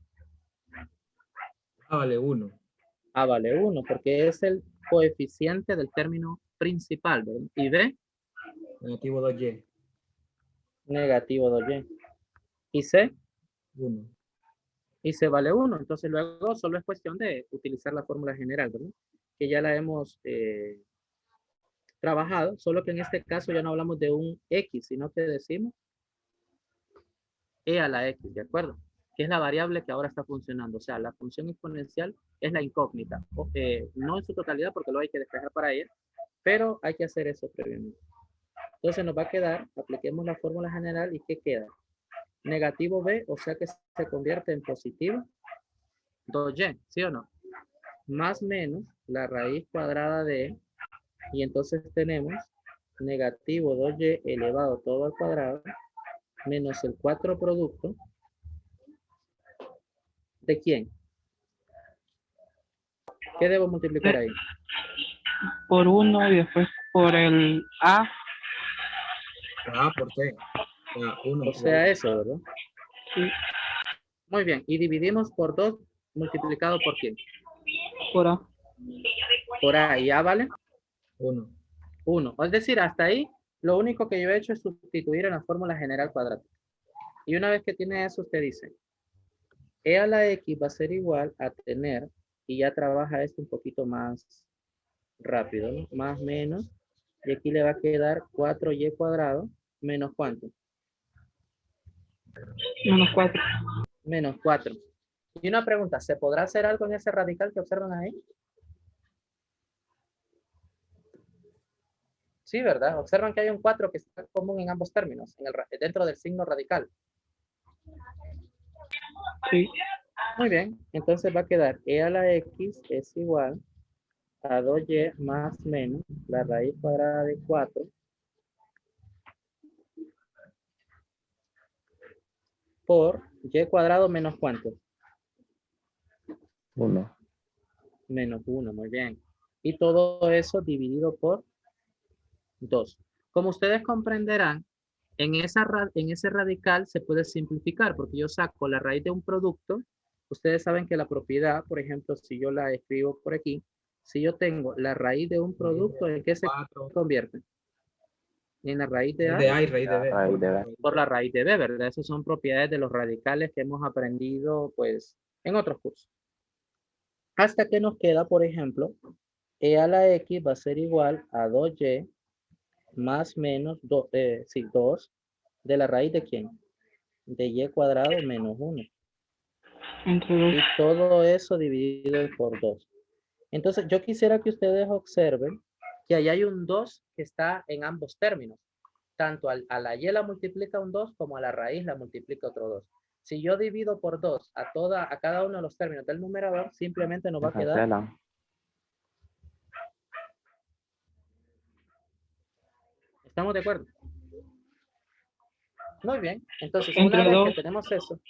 Ah, vale 1. A vale 1, porque es el coeficiente del término principal, ¿verdad? Y B, Negativo 2y. negativo 2y. Y C, 1. y C vale 1. Entonces luego solo es cuestión de utilizar la fórmula general, ¿verdad? Que ya la hemos trabajado, solo que en este caso ya no hablamos de un X, sino que decimos E a la X, ¿de acuerdo? Que es la variable que ahora está funcionando. O sea, la función exponencial es la incógnita. No en su totalidad porque lo hay que despejar para ella, pero hay que hacer eso previamente. Entonces nos va a quedar, apliquemos la fórmula general y ¿qué queda? Negativo B, o sea que se convierte en positivo 2y, ¿sí o no? Más menos la raíz cuadrada de E, y entonces tenemos negativo 2y elevado todo al cuadrado menos el 4 producto. ¿De quién? ¿Qué debo multiplicar ahí? Por 1 y después por el A. A por C. O sea, 1. O sea, eso, ¿verdad? Sí, Muy bien. Y dividimos por 2 multiplicado por quién? por A. Por A. ¿Y A vale? 1. 1. Es decir, hasta ahí, lo único que yo he hecho es sustituir en la fórmula general cuadrática. Y una vez que tiene eso, usted dice, E a la X va a ser igual a tener, y ya trabaja esto un poquito más rápido, ¿no? Más menos, y aquí le va a quedar 4y cuadrado, menos ¿cuánto? Menos 4. Menos 4. Y una pregunta, ¿se podrá hacer algo en ese radical que observan ahí? Sí, ¿verdad? Observan que hay un 4 que está común en ambos términos, dentro del signo radical. Sí. Muy bien, entonces va a quedar E a la X es igual a 2y más menos la raíz cuadrada de 4 por y cuadrado menos ¿cuánto? 1. Menos 1, muy bien. Y todo eso dividido por 2. Como ustedes comprenderán, en ese radical se puede simplificar porque yo saco la raíz de un producto. Ustedes saben que la propiedad, por ejemplo, si yo la escribo por aquí, si yo tengo la raíz de un producto, ¿en qué se 4. convierte? En la raíz de De A A y raíz de B. Raíz de B. por la raíz de B, ¿verdad? Esas son propiedades de los radicales que hemos aprendido, pues, en otros cursos. Hasta que nos queda, por ejemplo, E a la X va a ser igual a 2y más menos 2 de la raíz de quién? De y cuadrado menos 1. Entre 2. Y todo eso dividido por 2. Entonces, yo quisiera que ustedes observen que ahí hay un 2 que está en ambos términos. Tanto a la y la multiplica un 2 como a la raíz la multiplica otro 2. Si yo divido por 2 a cada uno de los términos del numerador, simplemente nos va a quedar. Cancelan. ¿Estamos de acuerdo? Muy bien. Entonces, Entre una vez dos. que tenemos eso.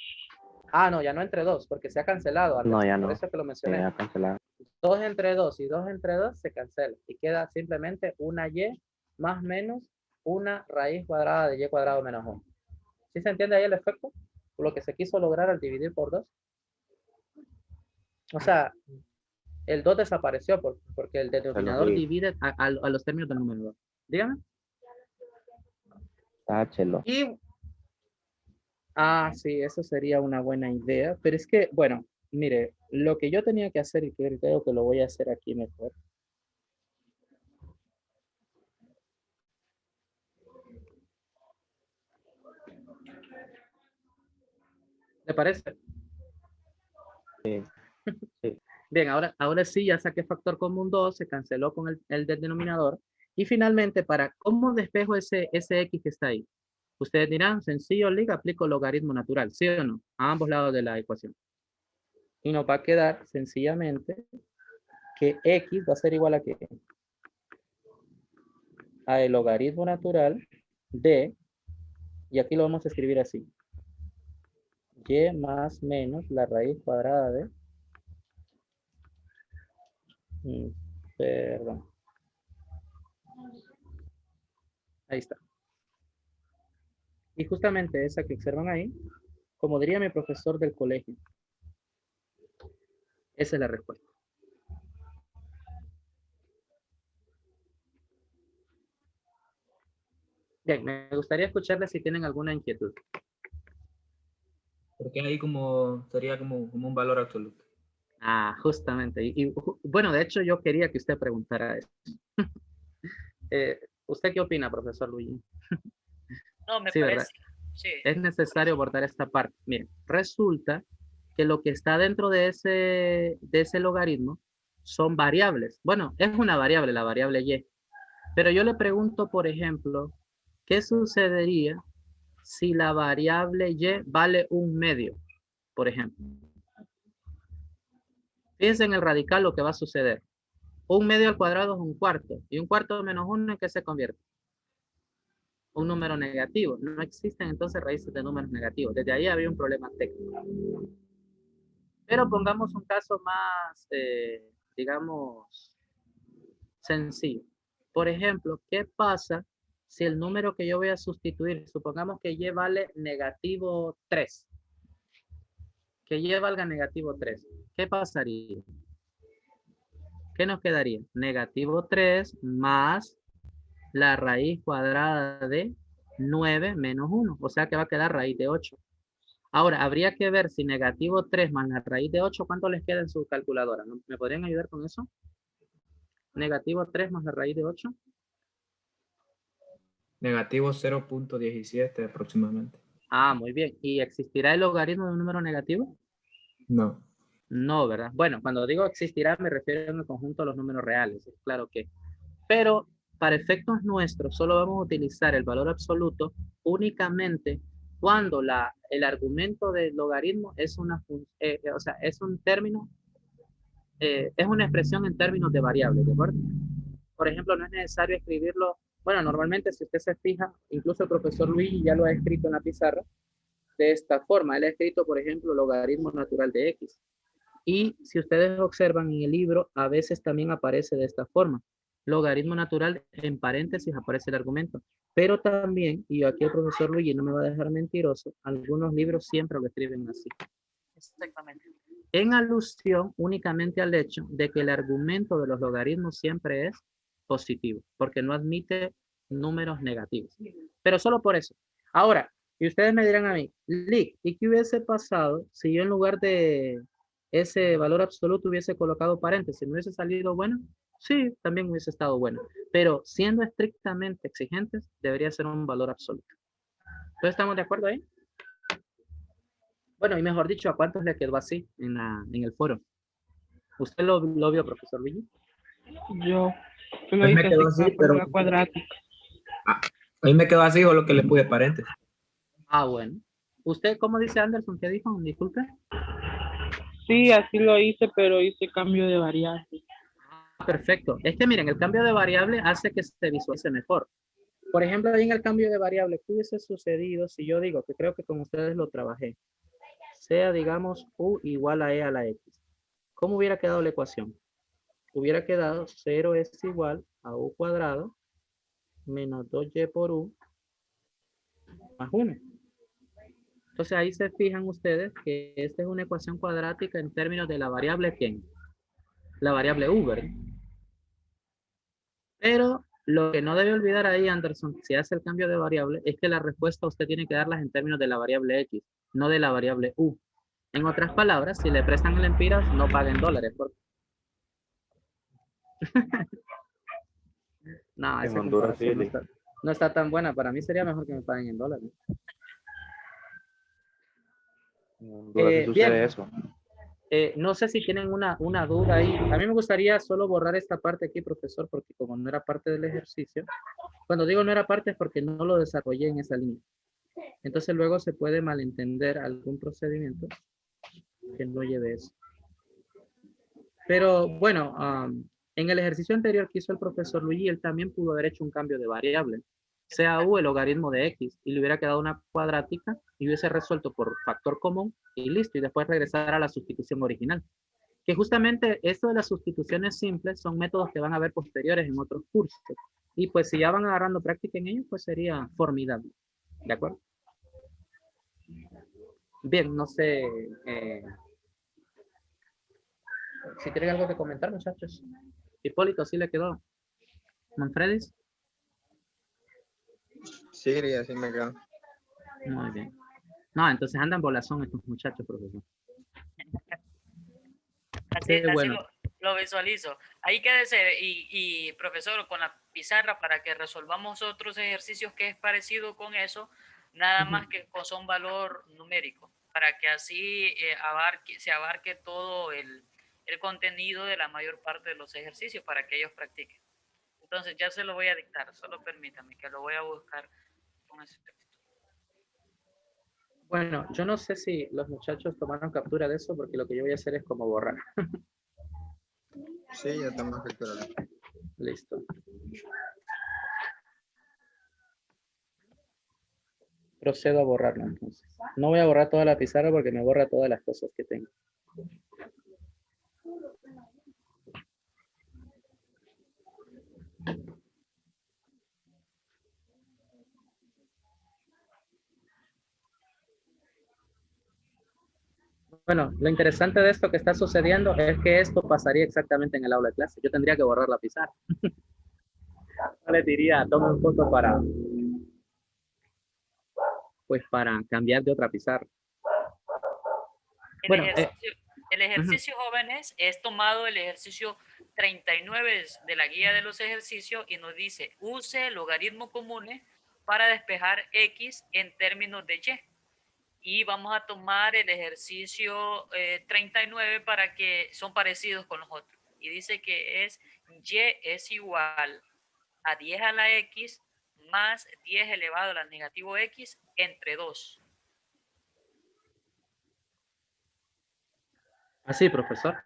Ah, no, ya no entre 2, porque se ha cancelado. Albert. No, ya Por no. eso es que lo mencioné. Ya cancelar. 2 entre 2 y 2 entre 2 se cancela. Y queda simplemente una y más menos una raíz cuadrada de y cuadrado menos 1. ¿Sí se entiende ahí el efecto? Lo que se quiso lograr al dividir por 2. O sea, el 2 desapareció porque el denominador vi. divide a los términos del numerador. Dígame. Táchelo. Y, sí, eso sería una buena idea. Pero es que, bueno, mire, lo que yo tenía que hacer, y creo que lo voy a hacer aquí mejor. ¿Le parece? Sí. Sí. Bien, ahora sí ya saqué factor común 2, se canceló con el del denominador. Y finalmente, ¿cómo despejo ese X que está ahí? Ustedes dirán, sencillo, liga, aplico logaritmo natural, ¿sí o no? A ambos lados de la ecuación. Y nos va a quedar sencillamente que X va a ser igual a ¿qué? A el logaritmo natural de, y aquí lo vamos a escribir así, y más menos la raíz cuadrada de Perdón. Ahí está. Y justamente esa que observan ahí, como diría mi profesor del colegio, esa es la respuesta. Bien, me gustaría escucharles si tienen alguna inquietud. Porque ahí como sería como un valor absoluto. Ah, justamente. Bueno, de hecho yo quería que usted preguntara eso. ¿Usted qué opina, profesor Luigi? No, me Sí, ¿verdad? parece. Sí. Es necesario abordar esta parte. Miren, resulta que lo que está dentro de ese logaritmo son variables. Bueno, es una variable, la variable y. Pero yo le pregunto, por ejemplo, ¿qué sucedería si la variable y vale 1/2, por ejemplo? Fíjense en el radical lo que va a suceder. 1/2 al cuadrado es 1/4. Y 1/4 menos 1, ¿en qué se convierte? Un número negativo. No existen entonces raíces de números negativos. Desde ahí había un problema técnico. Pero pongamos un caso más, digamos, sencillo. Por ejemplo, ¿qué pasa si el número que yo voy a sustituir, supongamos que y vale -3, que y valga -3, ¿qué pasaría? ¿Qué nos quedaría? -3 más la raíz cuadrada de 9 menos 1, o sea que va a quedar raíz de 8. Ahora, habría que ver si -3 más la raíz de 8, ¿cuánto les queda en su calculadora? ¿Me podrían ayudar con eso? -3 más la raíz de 8. Negativo 0.17 aproximadamente. Ah, muy bien. ¿Y existirá el logaritmo de un número negativo? No. No, ¿verdad? Bueno, cuando digo existirá me refiero en el conjunto de los números reales, es claro que. Pero para efectos nuestros solo vamos a utilizar el valor absoluto únicamente cuando el argumento del logaritmo es o sea, es un término, es una expresión en términos de variables, ¿de acuerdo? Por ejemplo, no es necesario escribirlo. Bueno, normalmente si usted se fija, incluso el profesor Luigi ya lo ha escrito en la pizarra de esta forma. Él ha escrito, por ejemplo, logaritmo natural de X. Y si ustedes observan en el libro, a veces también aparece de esta forma. Logaritmo natural, en paréntesis aparece el argumento. Pero también, y aquí el profesor Luigi no me va a dejar mentiroso, algunos libros siempre lo escriben así. Exactamente. En alusión únicamente al hecho de que el argumento de los logaritmos siempre es positivo, porque no admite números negativos. Pero solo por eso. Ahora, y ustedes me dirán a mí, Lick, ¿y qué hubiese pasado si yo en lugar de ese valor absoluto hubiese colocado paréntesis? ¿Me hubiese salido bueno? Sí, también hubiese estado bueno. Pero siendo estrictamente exigentes, debería ser un valor absoluto. ¿Entonces estamos de acuerdo ahí? Bueno, y mejor dicho, ¿a cuántos le quedó así en el foro? ¿Usted lo vio, profesor Luigi? Yo lo Pues me hice quedó así así, con pero fórmula cuadrática. a mí me quedó así o lo que le puse paréntesis. Ah, bueno. ¿Usted cómo dice Anderson? ¿Qué dijo? Disculpe. Sí, así lo hice, pero hice cambio de variable. Perfecto. Es que miren, el cambio de variable hace que se visualice mejor. Por ejemplo, ahí en el cambio de variable, ¿qué hubiese sucedido si yo digo, que creo que con ustedes lo trabajé, sea, digamos, u igual a e a la x? ¿Cómo hubiera quedado la ecuación? Hubiera quedado 0 es igual a u cuadrado menos 2y por u más 1. Entonces ahí se fijan ustedes que esta es una ecuación cuadrática en términos de la variable ¿quién? La variable u, ¿verdad? Pero lo que no debe olvidar ahí, Anderson, si hace el cambio de variable, es que la respuesta usted tiene que darlas en términos de la variable x, no de la variable u. En otras palabras, si le prestan el empiras, no paguen dólares. No, En esa Honduras sí, comparación no está tan buena. Para mí sería mejor que me paguen en dólares. en Honduras sí sucede Bien. eso. No sé si tienen una duda ahí. A mí me gustaría solo borrar esta parte aquí, profesor, porque como no era parte del ejercicio, cuando digo no era parte es porque no lo desarrollé en esa línea. Entonces luego se puede malentender algún procedimiento que no lleve eso. Pero bueno, en el ejercicio anterior que hizo el profesor Luigi, él también pudo haber hecho un cambio de variable, sea u el logaritmo de x, y le hubiera quedado una cuadrática y hubiese resuelto por factor común y listo, y después regresar a la sustitución original. Que justamente esto de las sustituciones simples son métodos que van a ver posteriores en otros cursos. Y pues si ya van agarrando práctica en ellos, pues sería formidable. ¿De acuerdo? Bien, no sé si tienen algo que comentar, muchachos. Hipólito, ¿sí le quedó? ¿Manfredis? Sí, así me quedo. Muy bien. No, entonces andan bolazón estos muchachos, profesor. Así, Qué así bueno. lo visualizo. Ahí quédese y profesor, con la pizarra para que resolvamos otros ejercicios que es parecido con eso, nada más que son valor numérico, para que así se abarque todo el contenido de la mayor parte de los ejercicios para que ellos practiquen. Entonces ya se lo voy a dictar, solo permítame que lo voy a buscar con ese texto. Bueno, yo no sé si los muchachos tomaron captura de eso, porque lo que yo voy a hacer es como borrar. Sí, ya estamos capturados. Listo. Procedo a borrarlo entonces. No voy a borrar toda la pizarra porque me borra todas las cosas que tengo. Bueno, lo interesante de esto que está sucediendo es que esto pasaría exactamente en el aula de clase. Yo tendría que borrar la pizarra. No les diría, toma un foto para cambiar de otra pizarra. Bueno, El ejercicio, jóvenes, es tomado el ejercicio 39 de la guía de los ejercicios y nos dice, use logaritmos comunes para despejar X en términos de Y. Y vamos a tomar el ejercicio 39 para que son parecidos con los otros. Y dice que Y es igual a 10 a la X más 10 elevado a la negativo X entre 2. así, profesor.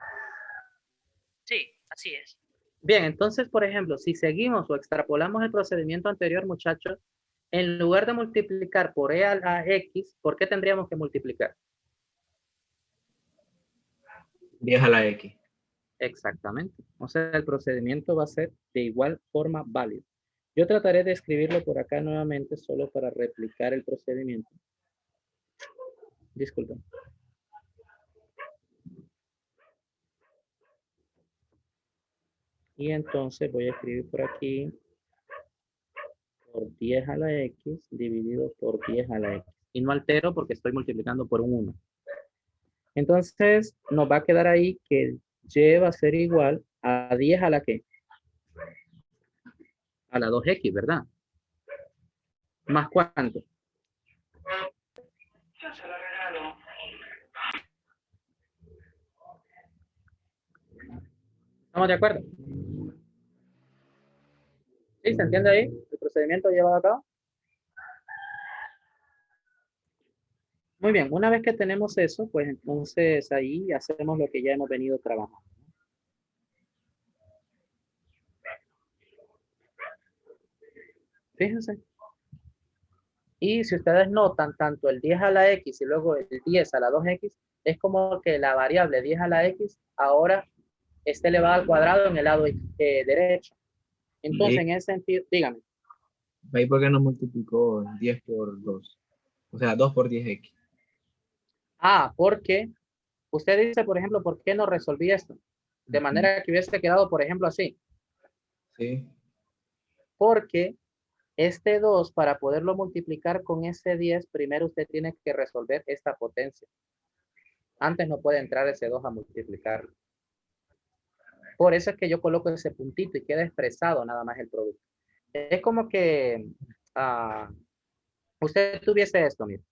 Sí, así es. Bien, entonces, por ejemplo, si seguimos o extrapolamos el procedimiento anterior, muchachos, en lugar de multiplicar por E a la X, ¿por qué tendríamos que multiplicar? 10 a la X. Exactamente. O sea, el procedimiento va a ser de igual forma válido. Yo trataré de escribirlo por acá nuevamente solo para replicar el procedimiento. Disculpen. Y entonces voy a escribir por aquí por 10 a la X dividido por 10 a la X. Y no altero porque estoy multiplicando por un 1. Entonces nos va a quedar ahí que Y va a ser igual a 10 a la ¿qué? A la 2X, ¿verdad? ¿Más cuánto? ¿Estamos de acuerdo? ¿Sí? ¿Se entiende ahí? ¿El procedimiento llevado a cabo? Muy bien, una vez que tenemos eso, pues entonces ahí hacemos lo que ya hemos venido trabajando. Fíjense. Y si ustedes notan, tanto el 10 a la X y luego el 10 a la 2X, es como que la variable 10 a la X ahora está elevada al cuadrado en el lado derecho. Entonces, en ese sentido, dígame. ¿Ahí por qué no multiplicó 10 por 2? O sea, 2 por 10X. Ah, porque usted dice, por ejemplo, ¿por qué no resolví esto? De manera que hubiese quedado, por ejemplo, así. Sí. Porque este 2, para poderlo multiplicar con ese 10, primero usted tiene que resolver esta potencia. Antes no puede entrar ese 2 a multiplicarlo. Por eso es que yo coloco ese puntito y queda expresado nada más el producto. Es como que usted tuviese esto, mire.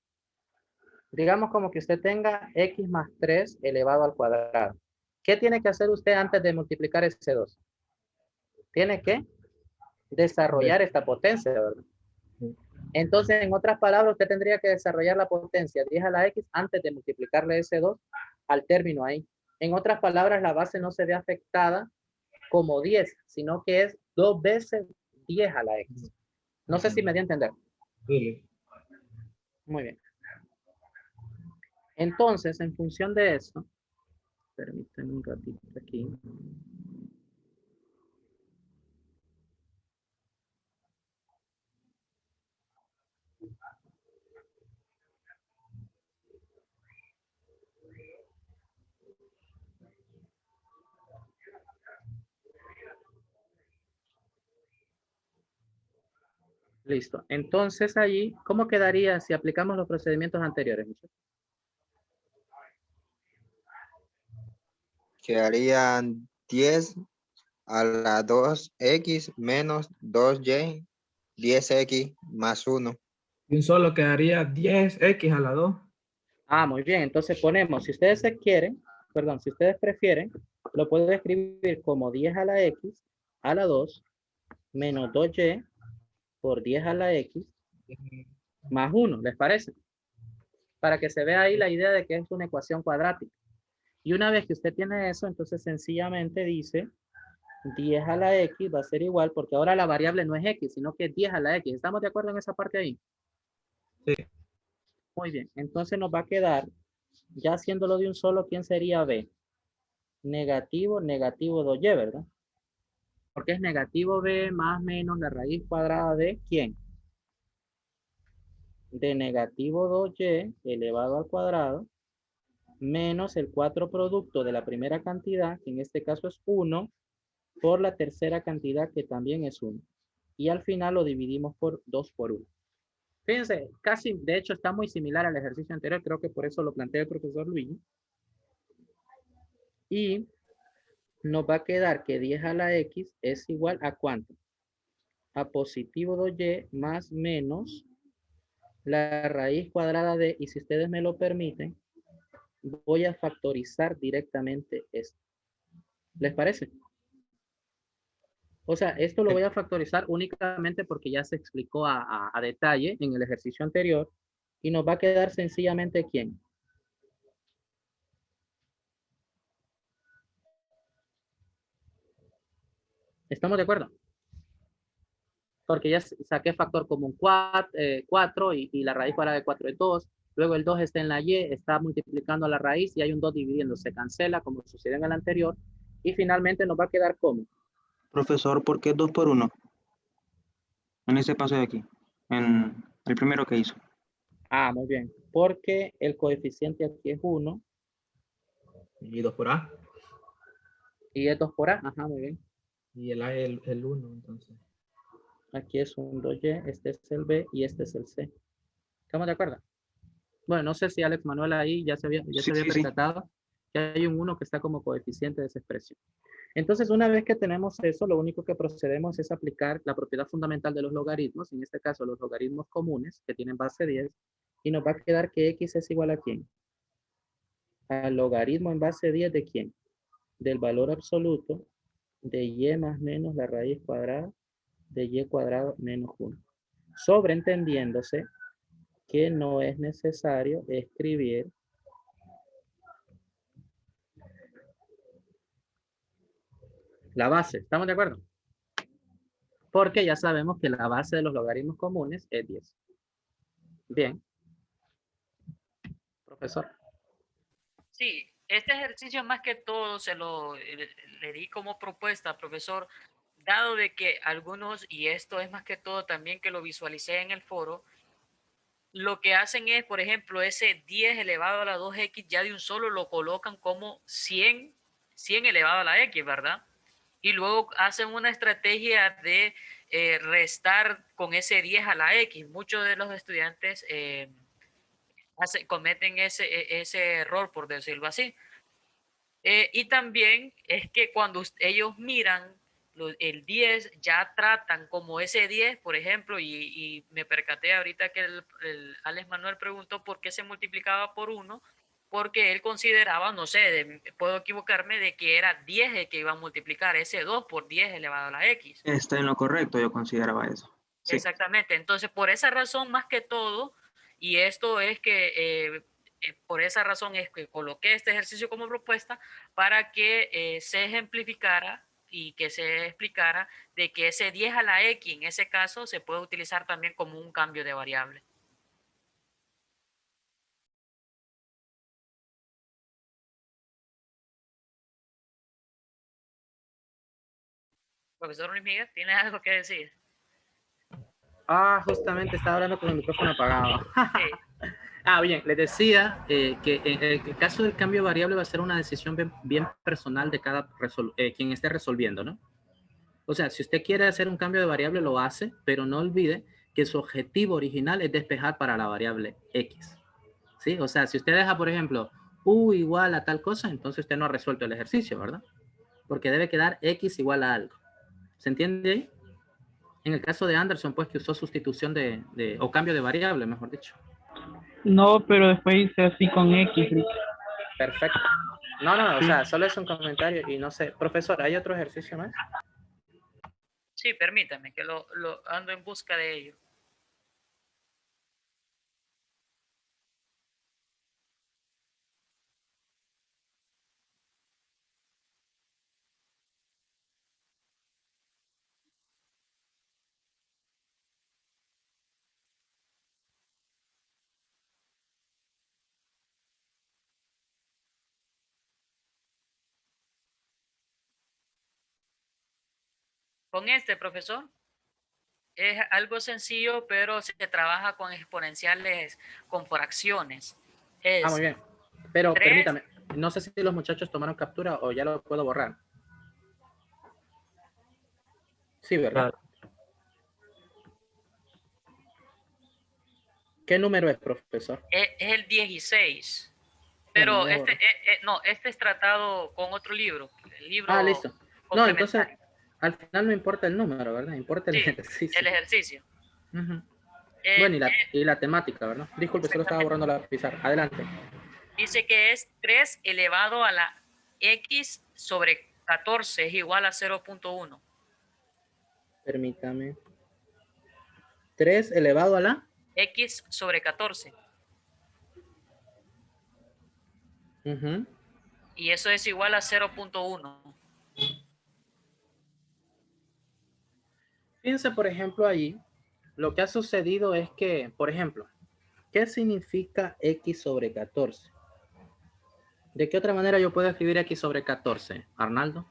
Digamos como que usted tenga X más 3 elevado al cuadrado. ¿Qué tiene que hacer usted antes de multiplicar ese 2? Tiene que desarrollar esta potencia, ¿verdad? Entonces, en otras palabras, usted tendría que desarrollar la potencia 10 a la X antes de multiplicarle ese 2 al término ahí. En otras palabras, la base no se ve afectada como 10, sino que es 2 veces 10 a la X. No sé si me di a entender. Sí. Muy bien. Entonces, en función de eso, Permítanme un ratito aquí. Listo. Entonces allí, ¿cómo quedaría si aplicamos los procedimientos anteriores, muchachos? Quedarían 10 a la 2x menos 2y, 10x más 1. Y un solo quedaría 10x a la 2. Ah, muy bien. Entonces ponemos, si ustedes se quieren, perdón, si ustedes prefieren, lo puedo escribir como 10 a la x a la 2 menos 2y por 10 a la x más 1, ¿les parece? Para que se vea ahí la idea de que es una ecuación cuadrática. Y una vez que usted tiene eso, entonces sencillamente dice 10 a la x va a ser igual, porque ahora la variable no es x, sino que es 10 a la x. ¿Estamos de acuerdo en esa parte ahí? Sí. Muy bien. Entonces nos va a quedar, ya haciéndolo de un solo, ¿quién sería b? Negativo, negativo 2y, ¿verdad? Porque es negativo b más menos la raíz cuadrada de ¿quién? De negativo 2y elevado al cuadrado menos el 4 producto de la primera cantidad, que en este caso es 1, por la tercera cantidad, que también es 1. Y al final lo dividimos por 2 por 1. Fíjense, casi, de hecho, está muy similar al ejercicio anterior. Creo que por eso lo plantea el profesor Luis. Y nos va a quedar que 10 a la x es igual a ¿cuánto? A positivo 2y más menos la raíz cuadrada de, y si ustedes me lo permiten, voy a factorizar directamente esto. ¿Les parece? O sea, esto lo voy a factorizar únicamente porque ya se explicó a detalle en el ejercicio anterior y nos va a quedar sencillamente ¿quién? ¿Estamos de acuerdo? Porque ya saqué factor común 4 y la raíz cuadrada de 4 es 2. Luego el 2 está en la y, está multiplicando la raíz y hay un 2 dividiendo. Se cancela como sucedió en el anterior. Y finalmente nos va a quedar como. Profesor, ¿por qué 2 por 1? En ese paso de aquí, en el primero que hizo. Ah, muy bien. Porque el coeficiente aquí es 1 Y 2 por A. y es 2 por A. Ajá, muy bien. Y el A es el 1, entonces. Aquí es un 2y, este es el b y este es el c. ¿Estamos de acuerdo? Bueno, no sé si Alex Manuel ahí ya se había Sí. percatado que hay un 1 que está como coeficiente de esa expresión. Entonces, una vez que tenemos eso, lo único que procedemos es aplicar la propiedad fundamental de los logaritmos, en este caso los logaritmos comunes, que tienen base 10, y nos va a quedar que x es igual a ¿quién? Al logaritmo en base 10 de ¿quién? Del valor absoluto de y más menos la raíz cuadrada de y cuadrado menos 1. Sobreentendiéndose que no es necesario escribir la base. ¿Estamos de acuerdo? Porque ya sabemos que la base de los logaritmos comunes es 10. Bien. Profesor. Sí, este ejercicio más que todo le di como propuesta, profesor, dado de que algunos, y esto es más que todo también que lo visualicé en el foro, lo que hacen es, por ejemplo, ese 10 elevado a la 2x ya de un solo lo colocan como 100 elevado a la x, ¿verdad? Y luego hacen una estrategia de restar con ese 10 a la x. Muchos de los estudiantes cometen ese error, por decirlo así. Y también es que cuando ellos miran el 10, ya tratan como ese 10, por ejemplo, y me percaté ahorita que el Alex Manuel preguntó por qué se multiplicaba por 1, porque él consideraba, no sé, puedo equivocarme, de que era 10 el que iba a multiplicar, ese 2 por 10 elevado a la x. Está en lo correcto, yo consideraba eso. Sí. Exactamente. Entonces, por esa razón, más que todo, y esto es que por esa razón es que coloqué este ejercicio como propuesta para que se ejemplificara y que se explicara de que ese 10 a la x en ese caso se puede utilizar también como un cambio de variable. Profesor Luis Miguel, ¿tiene algo que decir? Ah, justamente estaba hablando con el micrófono apagado. Sí. Ah, bien, les decía que en el caso del cambio de variable va a ser una decisión bien personal de cada quien esté resolviendo, ¿no? O sea, si usted quiere hacer un cambio de variable, lo hace, pero no olvide que su objetivo original es despejar para la variable X. ¿Sí? O sea, si usted deja, por ejemplo, U igual a tal cosa, entonces usted no ha resuelto el ejercicio, ¿verdad? Porque debe quedar X igual a algo. ¿Se entiende ahí? En el caso de Anderson, pues que usó sustitución o cambio de variable, mejor dicho. No, pero después hice así con X. Perfecto. No, o sea, solo es un comentario y no sé. Profesor, ¿hay otro ejercicio más? Sí, permítame, que lo ando en busca de ello. Con este, profesor, es algo sencillo, pero se trabaja con exponenciales, con fracciones. Ah, muy Es bien. Pero 3, permítame, no sé si los muchachos tomaron captura o ya lo puedo borrar. Sí, ¿verdad? Claro. ¿Qué número es, profesor? es el 16. Bueno, Pero voy a este, borrar. no, este es tratado con otro libro, el Ah, libro listo. No, entonces, complementario. al final no importa el número, ¿verdad? Importa el Sí, ejercicio. el ejercicio. Ujú. Eh, Bueno, y la temática, ¿verdad? Disculpe, solo estaba exactamente. borrando la pizarra. Adelante. Dice que es 3 elevado a la x sobre 14 es igual a 0.1. Permítame. 3 elevado a la... X sobre 14. Ujú. Y eso es igual a 0.1. Fíjense, por ejemplo, ahí, lo que ha sucedido es que, por ejemplo, ¿qué significa x sobre 14? ¿De qué otra manera yo puedo escribir x sobre 14, Arnaldo?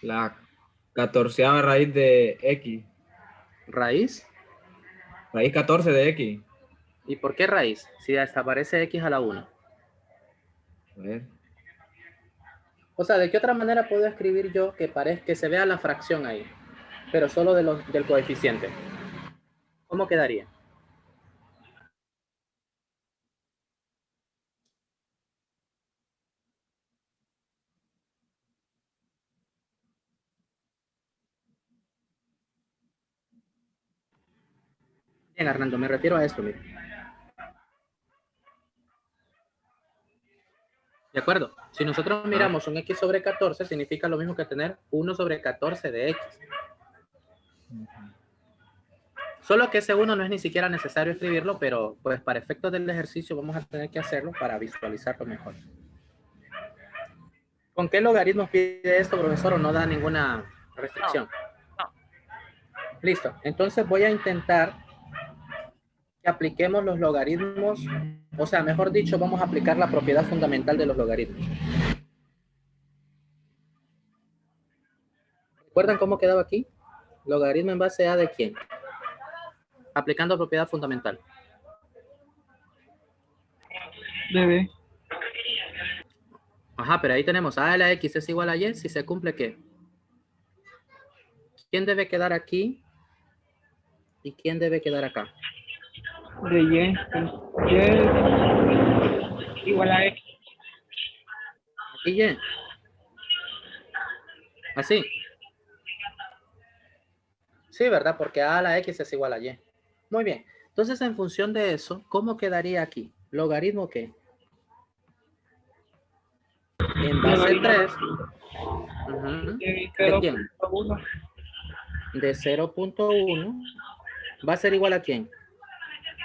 La 14ª raíz de X. ¿Raíz? Raíz 14 de X. ¿Y por qué raíz? Si desaparece x a la 1. A ver. O sea, ¿de qué otra manera puedo escribir yo que parezca que se vea la fracción ahí, pero solo del coeficiente? ¿Cómo quedaría? Bien, Arnaldo, me refiero a esto, mire. ¿De acuerdo? Si nosotros miramos un x sobre 14, significa lo mismo que tener 1 sobre 14 de x. Solo que ese 1 no es ni siquiera necesario escribirlo, pero pues para efectos del ejercicio vamos a tener que hacerlo para visualizarlo mejor. ¿Con qué logaritmos pide esto, profesor, o no da ninguna restricción? No. Listo. Entonces voy a intentar que apliquemos los logaritmos, o sea, mejor dicho, vamos a aplicar la propiedad fundamental de los logaritmos. ¿Recuerdan cómo quedaba aquí? Logaritmo en base a ¿de quién? Aplicando propiedad fundamental. Debe. Ajá, pero ahí tenemos a de la x es igual a y, si se cumple, ¿qué? ¿Quién debe quedar aquí? ¿Y quién debe quedar acá? De Y. Y es igual a X. Aquí y. Así. Sí, ¿verdad? Porque a la x es igual a y. Muy bien. Entonces, en función de eso, ¿cómo quedaría aquí? ¿Logaritmo qué? En base 3. ¿De quién? 0.1 De 0.1. ¿Va a ser igual a quién?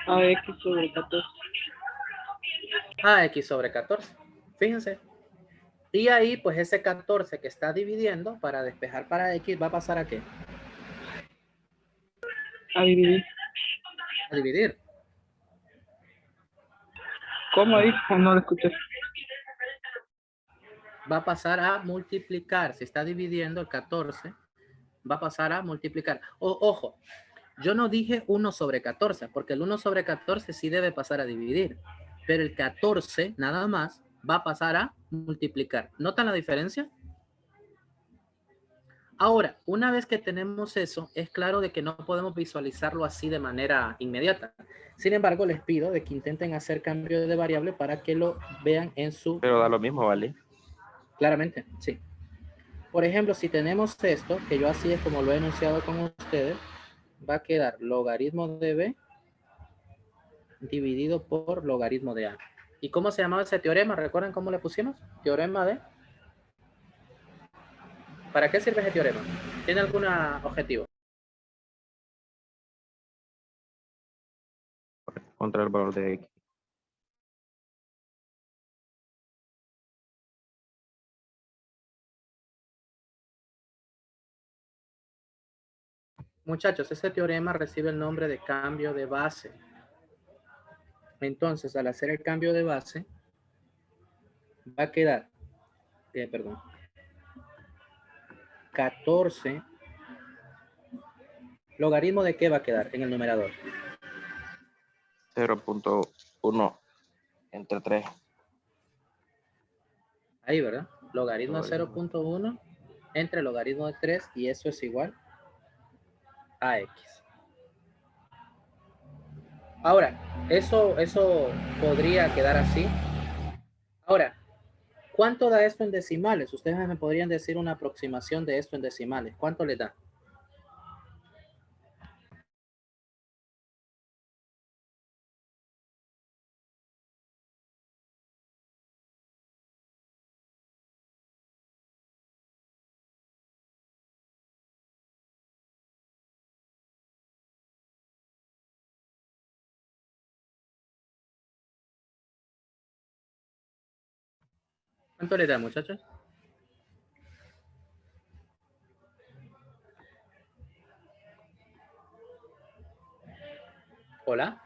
a X sobre 14. A x sobre 14. Fíjense. Y ahí, pues ese 14 que está dividiendo para despejar para x, ¿va a pasar a qué? A dividir. A dividir. ¿Cómo dijo? No lo escuché. va a pasar a multiplicar. Si está dividiendo el 14, va a pasar a multiplicar. Ojo, yo no dije 1 sobre 14, porque el 1 sobre 14 sí debe pasar a dividir, pero el 14 nada más va a pasar a multiplicar. ¿Notan la diferencia? Ahora, una vez que tenemos eso, es claro de que no podemos visualizarlo así de manera inmediata. Sin embargo, les pido de que intenten hacer cambio de variable para que lo vean en su... Pero da lo mismo, ¿vale? Claramente, sí. Por ejemplo, si tenemos esto, que yo así es como lo he enunciado con ustedes, va a quedar logaritmo de b dividido por logaritmo de a. ¿Y cómo se llamaba ese teorema? ¿Recuerdan cómo le pusimos? Teorema de... ¿Para qué sirve ese teorema? ¿Tiene algún objetivo? Contra el valor de X. Muchachos, ese teorema recibe el nombre de cambio de base. Entonces, al hacer el cambio de base, va a quedar, 14. ¿Logaritmo de qué va a quedar en el numerador? 0.1 entre 3. Ahí, ¿verdad? Logaritmo de 0.1 entre logaritmo de 3 y eso es igual a X. Ahora, eso podría quedar así. Ahora, ¿cuánto da esto en decimales? Ustedes me podrían decir una aproximación de esto en decimales. ¿Cuánto le da? ¿Cuánto le da, muchachos? ¿Hola?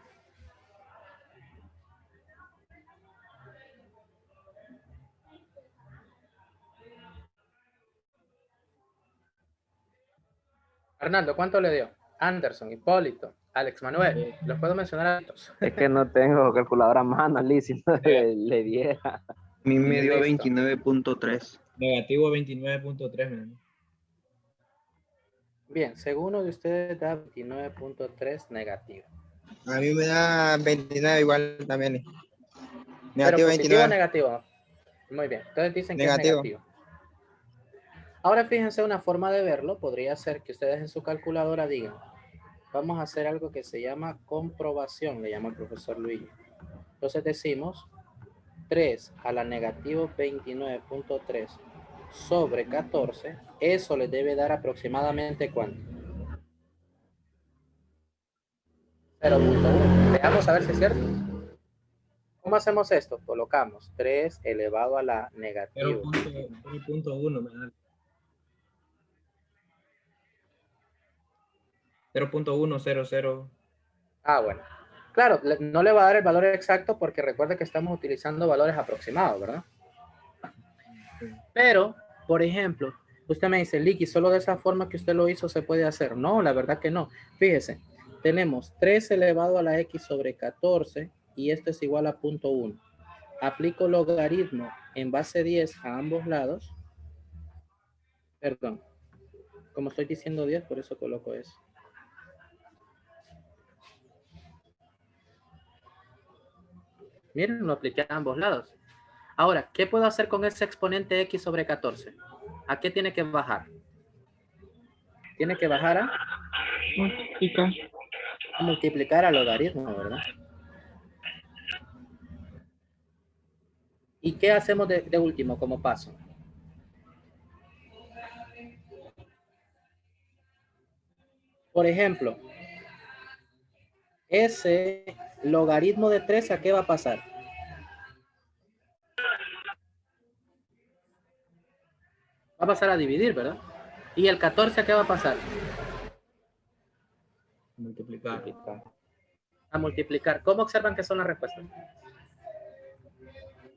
Arnaldo, ¿cuánto le dio? Anderson, Hipólito, Alex Manuel. Los puedo mencionar a todos. Es que no tengo calculadora a mano, Liz, si no le diera. A mí me dio Listo. 29.3. Negativo 29.3. Bien, según uno de ustedes da 29.3 negativo. A mí me da 29 igual también. ¿Pero Negativo positivo o 29. negativo? Muy bien, entonces dicen que Negativo. es negativo. Ahora fíjense, una forma de verlo podría ser que ustedes en su calculadora digan, vamos a hacer algo que se llama comprobación, le llama el profesor Luis. Entonces decimos 3 a la negativo 29.3 sobre 14, eso le debe dar aproximadamente ¿cuánto? 0.1. Veamos a ver si es cierto. ¿Cómo hacemos esto? Colocamos 3 elevado a la negativo 0.1 me da. 0.100. Ah, bueno. Claro, no le va a dar el valor exacto porque recuerde que estamos utilizando valores aproximados, ¿verdad? Pero, por ejemplo, usted me dice, Licky, solo de esa forma que usted lo hizo se puede hacer. No, la verdad que no. Fíjese, tenemos 3 elevado a la X sobre 14 y esto es igual a 0.1. Aplico logaritmo en base 10 a ambos lados. Perdón. Como estoy diciendo 10, por eso coloco eso. Miren, lo apliqué a ambos lados. Ahora, ¿qué puedo hacer con ese exponente X sobre 14? ¿A qué tiene que bajar? Tiene que bajar a multiplicar al logaritmo, ¿verdad? ¿Y qué hacemos de último como paso? Por ejemplo, ese logaritmo de 3, ¿a qué va a pasar? Va a pasar a dividir, ¿verdad? ¿Y el 14 a qué va a pasar? Multiplicar. A multiplicar. ¿Cómo observan que son las respuestas?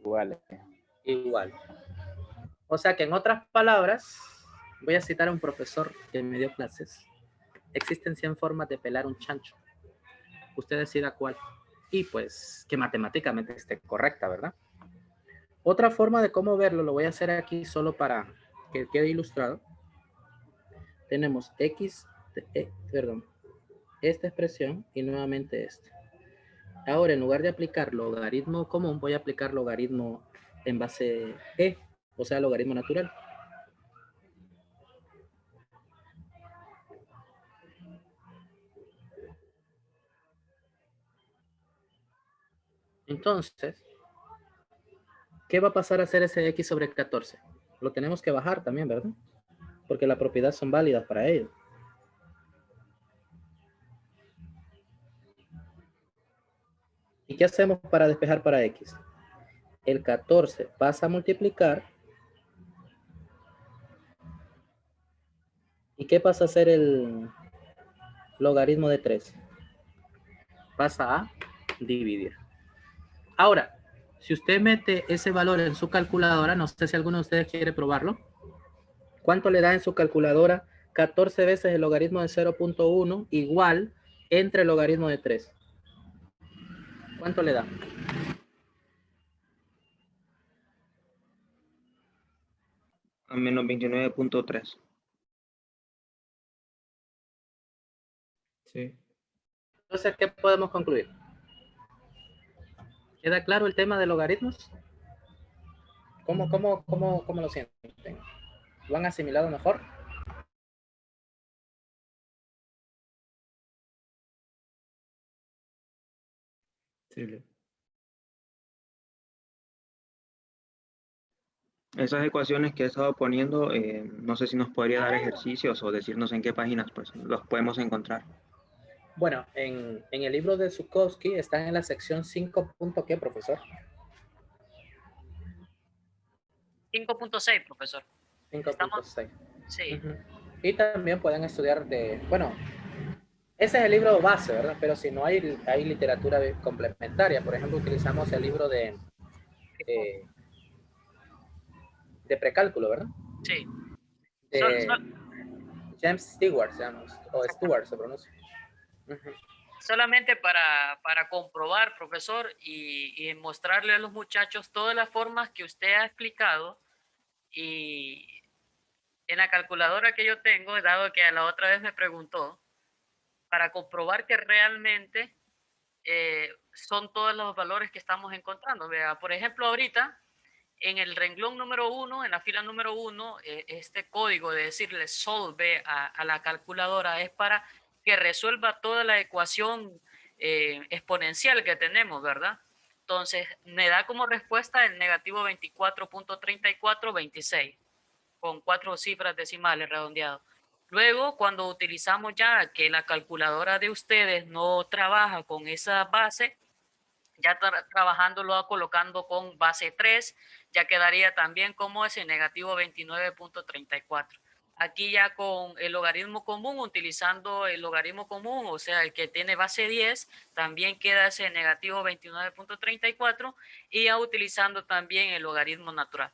Igual. Igual. O sea que en otras palabras, voy a citar a un profesor que me dio clases. Existen 100 formas de pelar un chancho. Usted decida cuál. Y pues que matemáticamente esté correcta, ¿verdad? Otra forma de cómo verlo, lo voy a hacer aquí solo para que quede ilustrado. Tenemos esta expresión y nuevamente esta. Ahora, en lugar de aplicar logaritmo común, voy a aplicar logaritmo en base E, o sea, logaritmo natural. Entonces, ¿qué va a pasar a ser ese x sobre 14? Lo tenemos que bajar también, ¿verdad? Porque las propiedades son válidas para ello. ¿Y qué hacemos para despejar para x? El 14 pasa a multiplicar. ¿Y qué pasa a ser el logaritmo de 3? Pasa a dividir. Ahora, si usted mete ese valor en su calculadora, no sé si alguno de ustedes quiere probarlo. ¿Cuánto le da en su calculadora 14 veces el logaritmo de 0.1 igual entre el logaritmo de 3? ¿Cuánto le da? A menos 29.3. Sí. Entonces, ¿qué podemos concluir? ¿Queda claro el tema de logaritmos? ¿Cómo lo sienten? ¿Lo han asimilado mejor? Sí. Esas ecuaciones que he estado poniendo, no sé si nos podría dar ejercicios o decirnos en qué páginas pues los podemos encontrar. Bueno, en el libro de Zukovsky está en la sección 5. ¿Qué, profesor? 5.6, profesor. 5.6. Sí. Y también pueden estudiar bueno, ese es el libro base, ¿verdad? Pero si no hay literatura complementaria, por ejemplo, utilizamos el libro de precálculo, ¿verdad? Sí. De James Stewart, o Stewart se pronuncia. Solamente para comprobar, profesor, y mostrarle a los muchachos todas las formas que usted ha explicado, y en la calculadora que yo tengo, dado que a la otra vez me preguntó, para comprobar que realmente son todos los valores que estamos encontrando. Vea, por ejemplo, ahorita, en el renglón número 1, en la fila número 1, este código de decirle solve a la calculadora es para que resuelva toda la ecuación exponencial que tenemos, ¿verdad? Entonces, me da como respuesta el negativo 24.3426, con 4 cifras decimales redondeadas. Luego, cuando utilizamos ya que la calculadora de ustedes no trabaja con esa base, ya trabajándolo, colocando con base 3, ya quedaría también como ese negativo 29.34. Aquí ya con el logaritmo común, utilizando el logaritmo común, o sea, el que tiene base 10, también queda ese negativo 29.34, y ya utilizando también el logaritmo natural.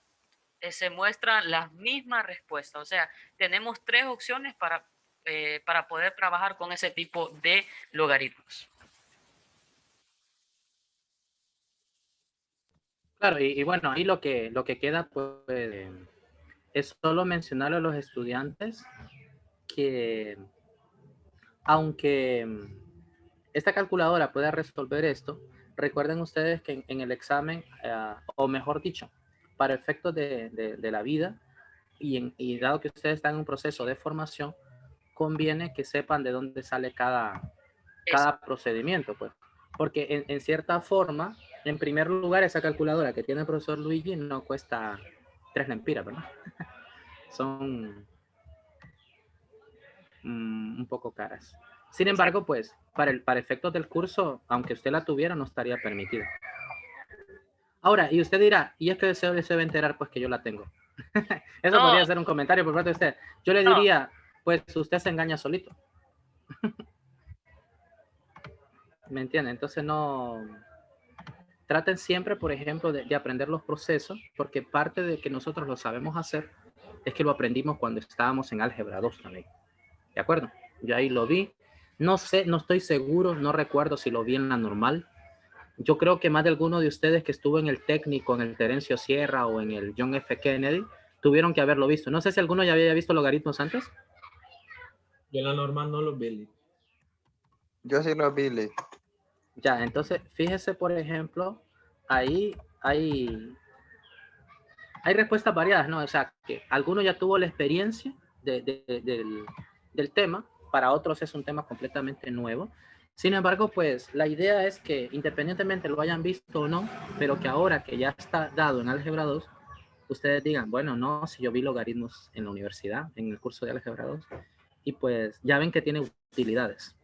Se muestran las mismas respuestas, o sea, tenemos 3 opciones para poder trabajar con ese tipo de logaritmos. Claro, y bueno, ahí lo que queda pues es solo mencionar a los estudiantes que aunque esta calculadora pueda resolver esto, recuerden ustedes que en el examen, o mejor dicho, para efectos de la vida, y dado que ustedes están en un proceso de formación, conviene que sepan de dónde sale cada procedimiento, pues. Porque en cierta forma, en primer lugar, esa calculadora que tiene el profesor Luigi no cuesta 3 lempiras, ¿verdad? Son un poco caras. Sin embargo, pues, para efectos del curso, aunque usted la tuviera, no estaría permitida. Ahora, y usted dirá, ¿y es que se debe enterar? Pues que yo la tengo. Eso No. podría ser un comentario por parte de usted. Yo le diría, pues usted se engaña solito. ¿Me entiende? Entonces no traten siempre, por ejemplo, de aprender los procesos, porque parte de que nosotros lo sabemos hacer es que lo aprendimos cuando estábamos en álgebra 2 también. ¿De acuerdo? Yo ahí lo vi. No sé, no estoy seguro, no recuerdo si lo vi en la normal. Yo creo que más de alguno de ustedes que estuvo en el técnico, en el Terencio Sierra o en el John F. Kennedy, tuvieron que haberlo visto. No sé si alguno ya había visto logaritmos antes. Yo en la normal no los vi. Yo sí lo vi, Lee. Ya, entonces, fíjese, por ejemplo, ahí hay respuestas variadas, ¿no? O sea, que alguno ya tuvo la experiencia del tema, para otros es un tema completamente nuevo. Sin embargo, pues la idea es que independientemente lo hayan visto o no, pero que ahora que ya está dado en álgebra 2, ustedes digan, bueno, no, si yo vi logaritmos en la universidad, en el curso de álgebra 2, y pues ya ven que tiene utilidades.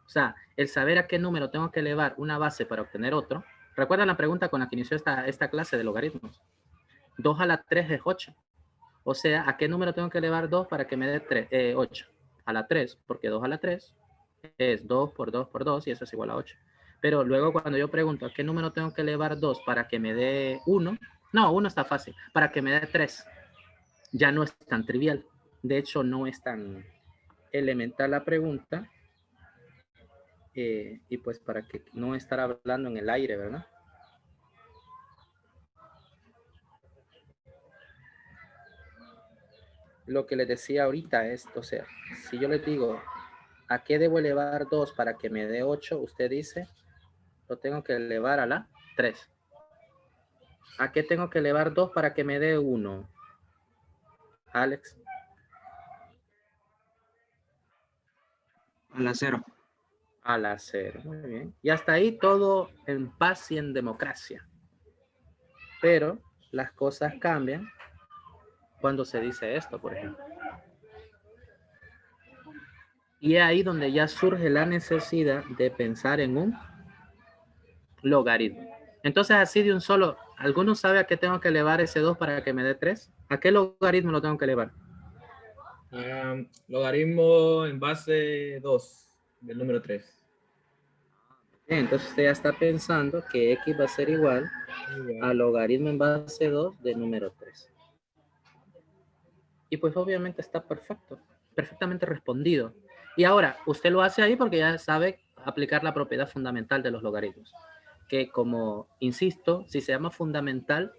O sea, el saber a qué número tengo que elevar una base para obtener otro. ¿Recuerdan la pregunta con la que inició esta clase de logaritmos? 2 a la 3 es 8. O sea, ¿a qué número tengo que elevar 2 para que me dé 8? A la 3, porque 2 a la 3 es 2 por 2 por 2 y eso es igual a 8. Pero luego cuando yo pregunto a qué número tengo que elevar 2 para que me dé 1, no, 1 está fácil, para que me dé 3, ya no es tan trivial. De hecho, no es tan elemental la pregunta. Y pues para que no estar hablando en el aire, ¿verdad? Lo que les decía ahorita es, o sea, si yo les digo, ¿a qué debo elevar 2 para que me dé 8? Usted dice, lo tengo que elevar a la 3. ¿A qué tengo que elevar 2 para que me dé 1? Alex. A la 0. A la 0. Muy bien. Y hasta ahí todo en paz y en democracia. Pero las cosas cambian cuando se dice esto, por ejemplo. Y es ahí donde ya surge la necesidad de pensar en un logaritmo. Entonces, así de un solo, ¿alguno sabe a qué tengo que elevar ese 2 para que me dé 3? ¿A qué logaritmo lo tengo que elevar? Logaritmo en base 2 del número 3. Bien, entonces usted ya está pensando que x va a ser igual a logaritmo en base 2 del número 3. Y pues obviamente está perfecto, perfectamente respondido. Y ahora, usted lo hace ahí porque ya sabe aplicar la propiedad fundamental de los logaritmos. Que como, insisto, si se llama fundamental,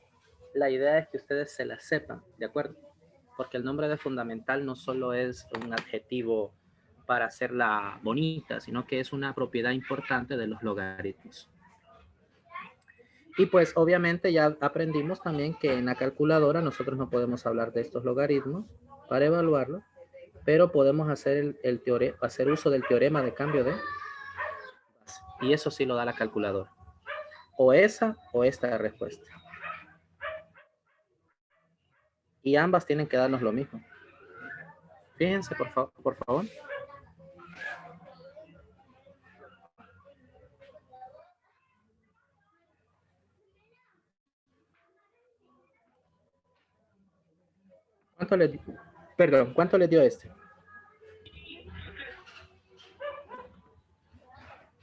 la idea es que ustedes se la sepan, ¿de acuerdo? Porque el nombre de fundamental no solo es un adjetivo para hacerla bonita, sino que es una propiedad importante de los logaritmos. Y pues obviamente ya aprendimos también que en la calculadora nosotros no podemos hablar de estos logaritmos para evaluarlo, pero podemos hacer hacer uso del teorema de cambio de base. Y eso sí lo da la calculadora. O esa o esta respuesta. Y ambas tienen que darnos lo mismo. Fíjense, por favor. ¿Cuánto le dio este?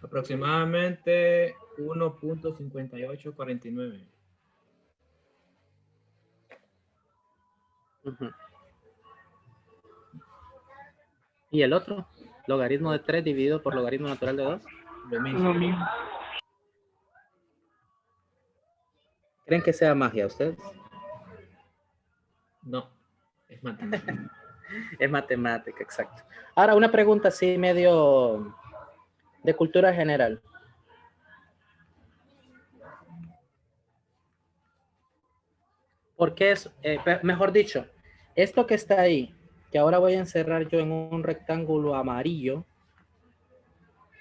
Aproximadamente 1.5849. ¿Y el otro? Logaritmo de 3 dividido por logaritmo natural de 2. Lo mismo. Lo mismo. ¿Creen que sea magia ustedes? No, es matemática. Es matemática, exacto. Ahora, una pregunta así medio de cultura general. ¿Por qué es, mejor dicho, esto que está ahí, que ahora voy a encerrar yo en un rectángulo amarillo,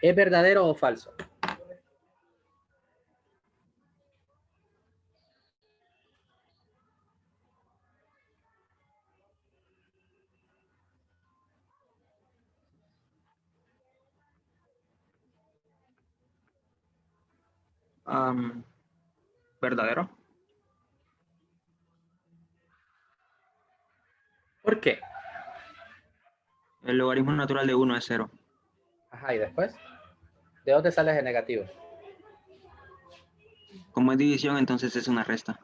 ¿es verdadero o falso? ¿Verdadero? ¿Por qué? El logaritmo natural de 1 es 0. Ajá, ¿y después? ¿De dónde sale ese negativo? Como es división, entonces es una resta.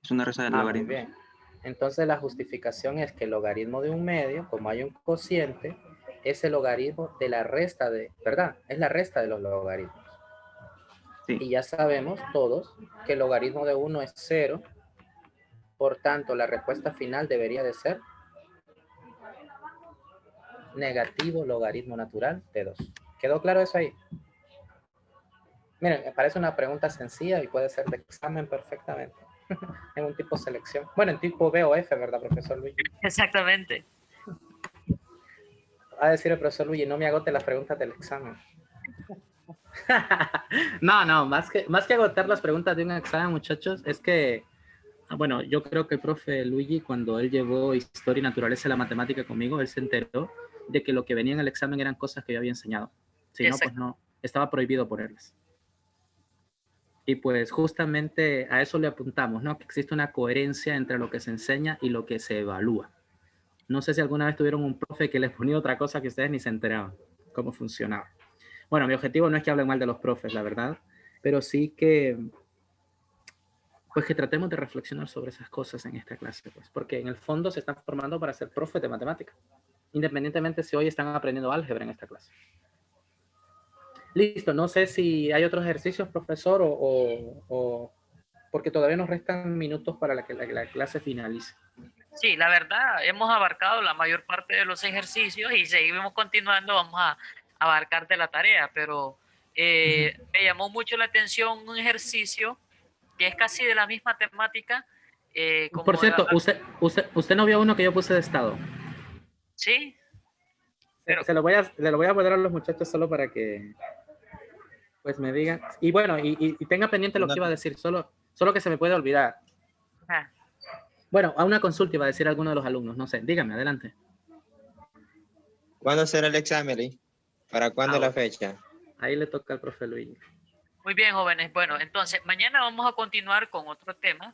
Es una resta del Muy logaritmo. bien. Entonces la justificación es que el logaritmo de un medio, como hay un cociente, es el logaritmo de la resta de, ¿verdad? Es la resta de los logaritmos. Sí. Y ya sabemos todos que el logaritmo de 1 es 0. Por tanto, la respuesta final debería de ser negativo logaritmo natural de 2. ¿Quedó claro eso ahí? Miren, me parece una pregunta sencilla y puede ser de examen perfectamente. En un tipo selección. Bueno, en tipo B o F, ¿verdad, profesor Luigi? Exactamente. Va a decir el profesor Luigi, no me agote las preguntas del examen. No, más que agotar las preguntas de un examen, muchachos, es que, bueno, yo creo que el profe Luigi, cuando él llevó Historia y Naturaleza de la Matemática conmigo, él se enteró de que lo que venía en el examen eran cosas que yo había enseñado. Si no, pues no, estaba prohibido ponerlas. Y pues justamente a eso le apuntamos, ¿no? Que existe una coherencia entre lo que se enseña y lo que se evalúa. No sé si alguna vez tuvieron un profe que les ponía otra cosa que ustedes ni se enteraban cómo funcionaba. Bueno, mi objetivo no es que hablen mal de los profes, la verdad, pero sí que, pues que tratemos de reflexionar sobre esas cosas en esta clase, pues, porque en el fondo se están formando para ser profes de matemática, independientemente si hoy están aprendiendo álgebra en esta clase. Listo, no sé si hay otros ejercicios, profesor, o porque todavía nos restan minutos para que la clase finalice. Sí, la verdad, hemos abarcado la mayor parte de los ejercicios y seguimos continuando, vamos a abarcar de la tarea, pero me llamó mucho la atención un ejercicio que es casi de la misma temática. Como Por cierto, usted no vio uno que yo puse de estado. Sí, pero Se lo voy a poner a los muchachos solo para que pues me digan. Y bueno, y tenga pendiente lo que iba a decir, solo que se me puede olvidar. ah, Bueno, a una consulta iba a decir alguno de los alumnos, no sé, dígame, adelante. ¿Cuándo será el examen, Lee? ¿Para cuándo la fecha? Ahí le toca al profe Luis. muy bien, jóvenes. Bueno, entonces mañana vamos a continuar con otro tema.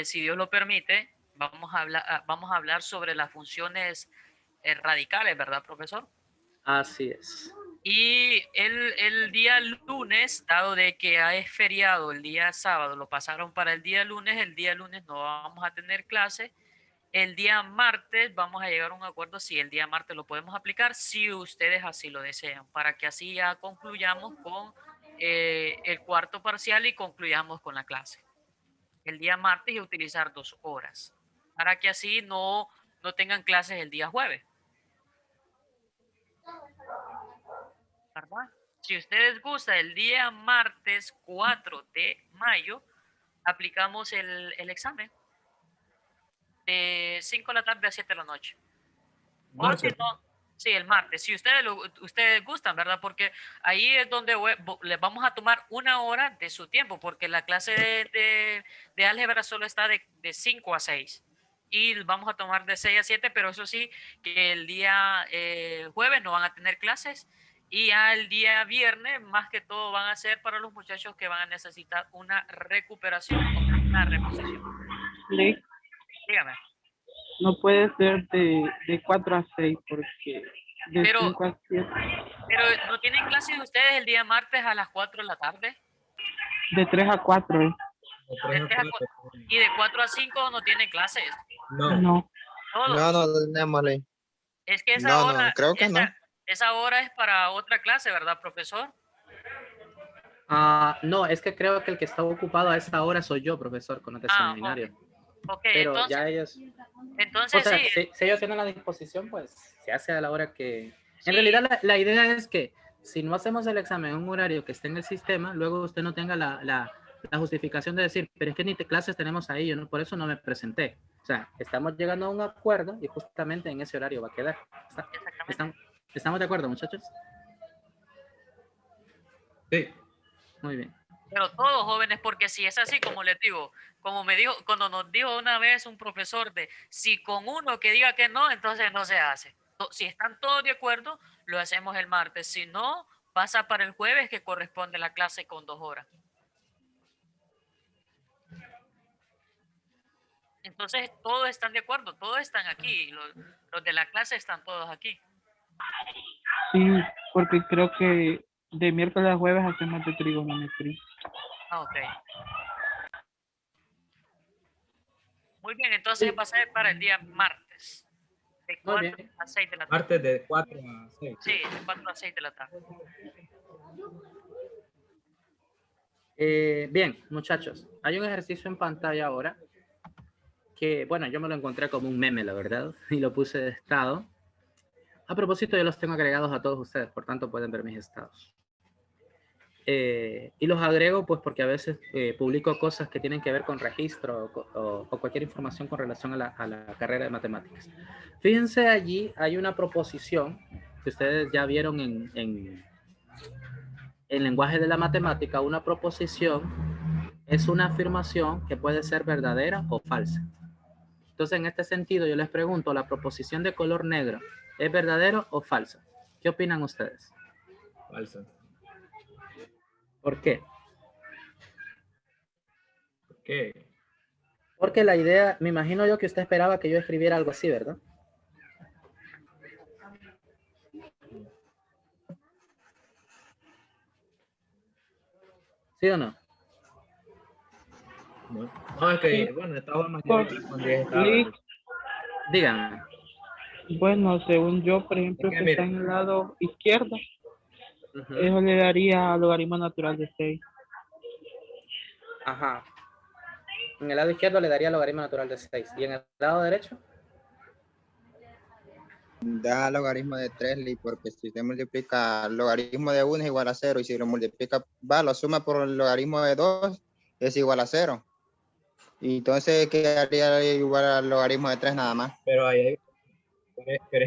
Si Dios lo permite, vamos a hablar sobre las funciones radicales, ¿verdad, profesor? Así es. Y el día lunes, dado de que es feriado el día sábado, lo pasaron para el día lunes no vamos a tener clase. El día martes vamos a llegar a un acuerdo si el día martes lo podemos aplicar, si ustedes así lo desean, para que así ya concluyamos con el cuarto parcial y concluyamos con la clase. El día martes y utilizar 2 horas, para que así no tengan clases el día jueves. ¿Verdad? Si ustedes gustan, el día martes 4 de mayo aplicamos el examen de 5 de la tarde a 7 de la noche. O si no, sí, el martes. Si ustedes gustan, ¿verdad? Porque ahí es donde les vamos a tomar 1 hora de su tiempo, porque la clase de álgebra solo está de 5 a 6. Y vamos a tomar de 6 a 7, pero eso sí, que el día jueves no van a tener clases. Y ya el día viernes, más que todo, van a ser para los muchachos que van a necesitar una recuperación o una reposición. Lee, Dígame. no puede ser de 4 a 6 porque de Pero- 5 a 7, Pero ¿no tienen clases ustedes el día martes a las 4 de la tarde? de 3 a 4. De 3 a 4. Y de 4 a 5 no tienen clases. No. Todos. No tenemos, Lee. Es que esa No, hora, creo que no. esa hora es para otra clase, ¿verdad, profesor? No, es que creo que el que está ocupado a esa hora soy yo, profesor, con este seminario. Ok, Pero entonces, ya ellos, entonces o sea, sí. si ellos tienen la disposición, pues se hace a la hora que... Sí. En realidad la idea es que si no hacemos el examen en un horario que esté en el sistema, luego usted no tenga la justificación de decir, pero es que ni clases tenemos ahí, yo no, por eso no me presenté. O sea, estamos llegando a un acuerdo y justamente en ese horario va a quedar. ¿Estamos de acuerdo, muchachos? Sí. Muy bien. Pero todos jóvenes, porque si es así, como les digo, como me dijo, cuando nos dijo una vez un profesor de si con uno que diga que no, entonces no se hace. Si están todos de acuerdo, lo hacemos el martes. Si no, pasa para el jueves que corresponde la clase con 2 horas. Entonces todos están de acuerdo, todos están aquí, los de la clase están todos aquí. Sí, porque creo que de miércoles a jueves hacemos de trigonometría. Ok. Muy bien, entonces va a ser para el día martes. De Muy 4 bien. a 6 de la tarde. Martes de 4 a 6. Sí, de 4 a 6 de la tarde. Bien, muchachos, hay un ejercicio en pantalla ahora que, bueno, yo me lo encontré como un meme, la verdad, y lo puse de estado. A propósito, yo los tengo agregados a todos ustedes, por tanto pueden ver mis estados. Y los agrego pues porque a veces publico cosas que tienen que ver con registro o cualquier información con relación a la carrera de matemáticas. Fíjense allí, hay una proposición que ustedes ya vieron en lenguaje de la matemática. Una proposición es una afirmación que puede ser verdadera o falsa. Entonces, en este sentido, yo les pregunto, ¿la proposición de color negro es verdadera o falsa? ¿Qué opinan ustedes? Falsa. ¿Por qué? ¿Por qué? Porque la idea, me imagino yo que usted esperaba que yo escribiera algo así, ¿verdad? ¿Sí o no? No, es que, bueno, estaba más yo respondí estaba. Lick, Díganme. bueno, según yo, por ejemplo, Es que que mira. está en el lado izquierdo, Ujú. eso le daría logaritmo natural de 6. Ajá. En el lado izquierdo le daría logaritmo natural de 6. ¿Y en el lado derecho? Da logaritmo de 3, porque si usted multiplica logaritmo de 1 es igual a 0, y si lo multiplica, lo suma por el logaritmo de 2 es igual a 0. Y entonces quedaría igual al logaritmo de 3 nada más. Pero es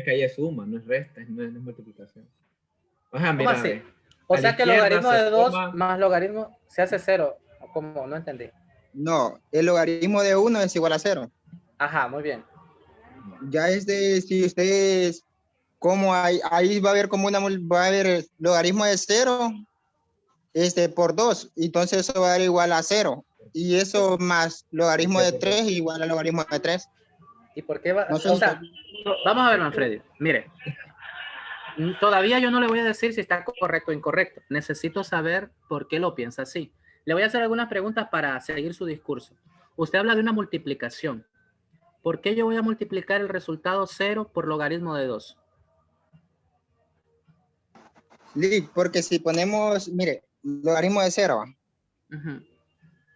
que ahí es suma, no es resta, no es multiplicación. O sea, ¿Cómo mira, así? ve, O a la sea que el izquierda logaritmo se de 2 forma- más logaritmo se hace 0. ¿Cómo? No entendí. No, el logaritmo de 1 es igual a 0. Ajá, muy bien. Ya es de, si ustedes, como ahí va a haber como va a haber logaritmo de 0 por 2, entonces eso va a dar igual a 0. Y eso más logaritmo de 3 igual a logaritmo de 3. ¿Y por qué va? No sé O si sea, vamos a ver, Manfredi. Mire, todavía yo no le voy a decir si está correcto o incorrecto. Necesito saber por qué lo piensa así. Le voy a hacer algunas preguntas para seguir su discurso. Usted habla de una multiplicación. ¿Por qué yo voy a multiplicar el resultado 0 por logaritmo de 2? porque si ponemos, mire, logaritmo de 0, Ujú.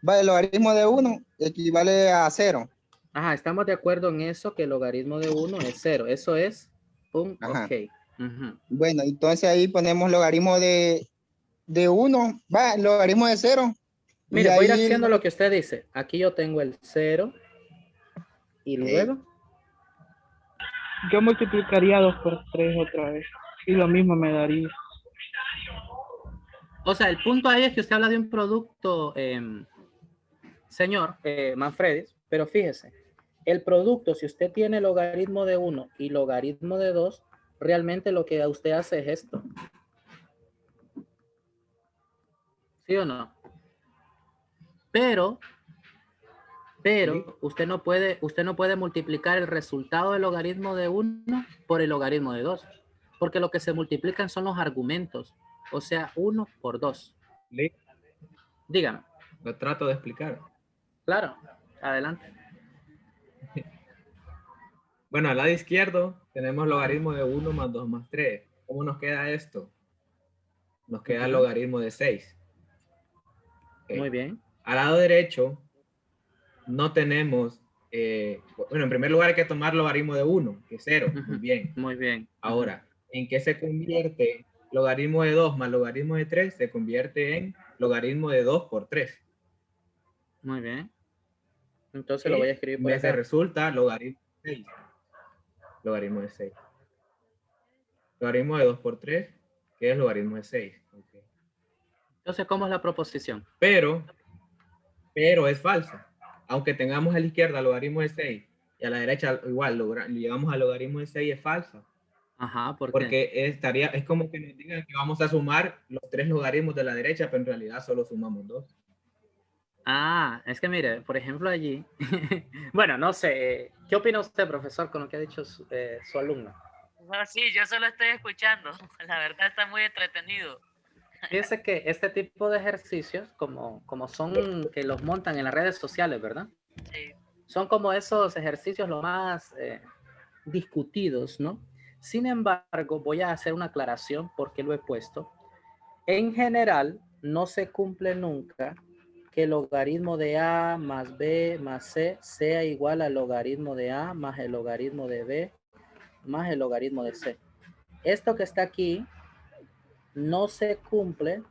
va, el logaritmo de 1 equivale a 0. Ajá, estamos de acuerdo en eso, que el logaritmo de 1 es 0. Eso es un Ajá. ok. Ujú. Bueno, entonces ahí ponemos logaritmo de 1, va, logaritmo de 0. Mire, y voy a ir ahí haciendo lo que usted dice. Aquí yo tengo el 0 y luego... Yo multiplicaría 2 por 3 otra vez. Y lo mismo me daría. O sea, el punto ahí es que usted habla de un producto, señor Manfredi, pero fíjese, el producto, si usted tiene logaritmo de 1 y logaritmo de 2, realmente lo que usted hace es esto. ¿Sí o no? Pero usted no puede multiplicar el resultado del logaritmo de 1 por el logaritmo de 2, porque lo que se multiplican son los argumentos, o sea, 1 por 2. Dígame. Lo trato de explicar. Claro, adelante. Bueno, al lado izquierdo tenemos logaritmo de 1 más 2 más 3. ¿Cómo nos queda esto? Nos queda el logaritmo de 6. Okay. Muy bien. Al lado derecho no tenemos, bueno, en primer lugar hay que tomar logaritmo de 1, que es 0. Muy bien. Muy bien. Ahora, ¿en qué se convierte logaritmo de 2 más logaritmo de 3? Se convierte en logaritmo de 2 por 3. Muy bien. Entonces lo voy a escribir por acá. Me resulta logaritmo de 6. Logaritmo de 6. Logaritmo de 2 por 3, que es logaritmo de 6. Okay. Entonces, ¿cómo es la proposición? Pero es falsa. Aunque tengamos a la izquierda logaritmo de 6 y a la derecha igual, llegamos al logaritmo de 6, es falsa. Ajá, ¿por qué? Porque es como que nos digan que vamos a sumar los 3 logaritmos de la derecha, pero en realidad solo sumamos 2. Ah, es que mire, por ejemplo allí, bueno, no sé, ¿qué opina usted, profesor, con lo que ha dicho su alumno? No, sí, yo solo estoy escuchando. La verdad está muy entretenido. Fíjese que este tipo de ejercicios, como son que los montan en las redes sociales, ¿verdad? Sí. Son como esos ejercicios lo más discutidos, ¿no? Sin embargo, voy a hacer una aclaración porque lo he puesto. En general, no se cumple nunca que el logaritmo de A más B más C sea igual al logaritmo de A más el logaritmo de B más el logaritmo de C. Esto que está aquí no se cumple,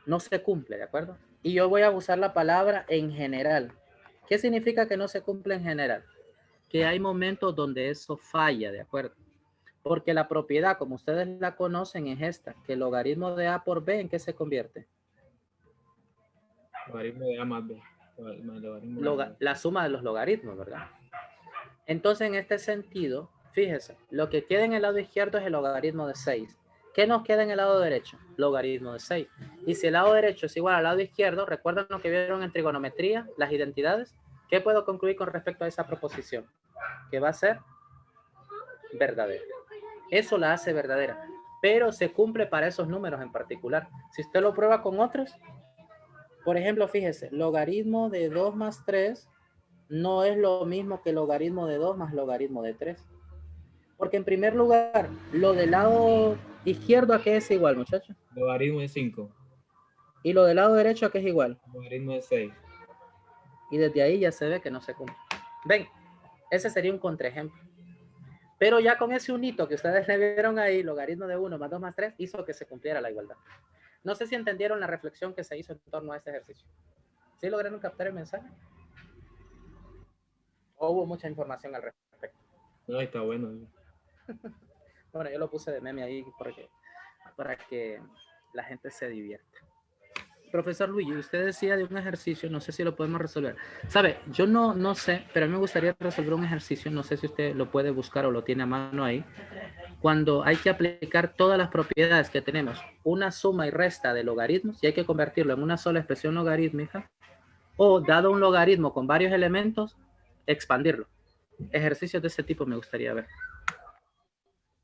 ¿de acuerdo? Y yo voy a usar la palabra en general. ¿Qué significa que no se cumple en general? Que hay momentos donde eso falla, ¿de acuerdo? Porque la propiedad, como ustedes la conocen, es esta, que el logaritmo de A por B, ¿en qué se convierte? Logaritmo de A más B. Logaritmo de B. La suma de los logaritmos, ¿verdad? Entonces, en este sentido, fíjese, lo que queda en el lado izquierdo es el logaritmo de 6. ¿Qué nos queda en el lado derecho? Logaritmo de 6. Y si el lado derecho es igual al lado izquierdo, ¿recuerdan lo que vieron en trigonometría, las identidades? ¿Qué puedo concluir con respecto a esa proposición? Que va a ser verdadera. Eso la hace verdadera, pero se cumple para esos números en particular. Si usted lo prueba con otros, por ejemplo, fíjese, logaritmo de 2 más 3 no es lo mismo que logaritmo de 2 más logaritmo de 3. Porque en primer lugar, lo del lado izquierdo, ¿a qué es igual, muchachos? Logaritmo de 5. Y lo del lado derecho, ¿a qué es igual? Logaritmo de 6. Y desde ahí ya se ve que no se cumple. Ven, ese sería un contraejemplo. Pero ya con ese unito que ustedes le vieron ahí, logaritmo de 1 más 2 más 3, hizo que se cumpliera la igualdad. No sé si entendieron la reflexión que se hizo en torno a este ejercicio. ¿Sí lograron captar el mensaje? ¿O hubo mucha información al respecto? No, está bueno. Bueno, yo lo puse de meme ahí para que la gente se divierta. Profesor Luigi, usted decía de un ejercicio, no sé si lo podemos resolver. Sabe, yo no sé, pero a mí me gustaría resolver un ejercicio, no sé si usted lo puede buscar o lo tiene a mano ahí, cuando hay que aplicar todas las propiedades que tenemos, una suma y resta de logaritmos, y hay que convertirlo en una sola expresión logarítmica, o dado un logaritmo con varios elementos, expandirlo. Ejercicios de ese tipo me gustaría ver.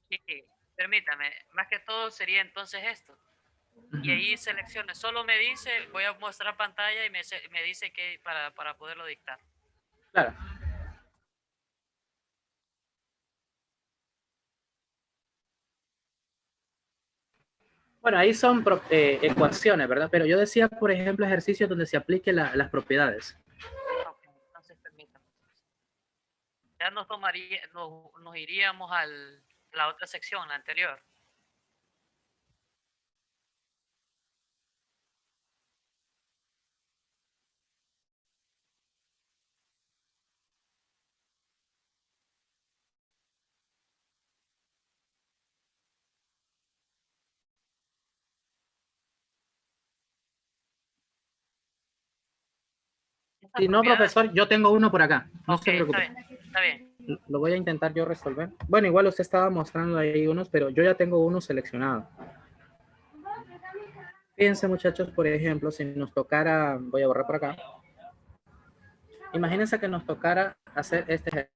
Sí, permítame, más que todo sería entonces esto. Y ahí seleccione, solo me dice, voy a mostrar pantalla y me dice que para poderlo dictar. Claro. Bueno, ahí son ecuaciones, ¿verdad? Pero yo decía, por ejemplo, ejercicios donde se apliquen las propiedades. Ok, entonces permítame. Ya nos iríamos a la otra sección, la anterior. Si no, profesor, yo tengo uno por acá. No se preocupe. Está bien. Lo voy a intentar yo resolver. Bueno, igual usted estaba mostrando ahí unos, pero yo ya tengo uno seleccionado. Fíjense, muchachos, por ejemplo, si nos tocara, voy a borrar por acá. Imagínense que nos tocara hacer este ejercicio.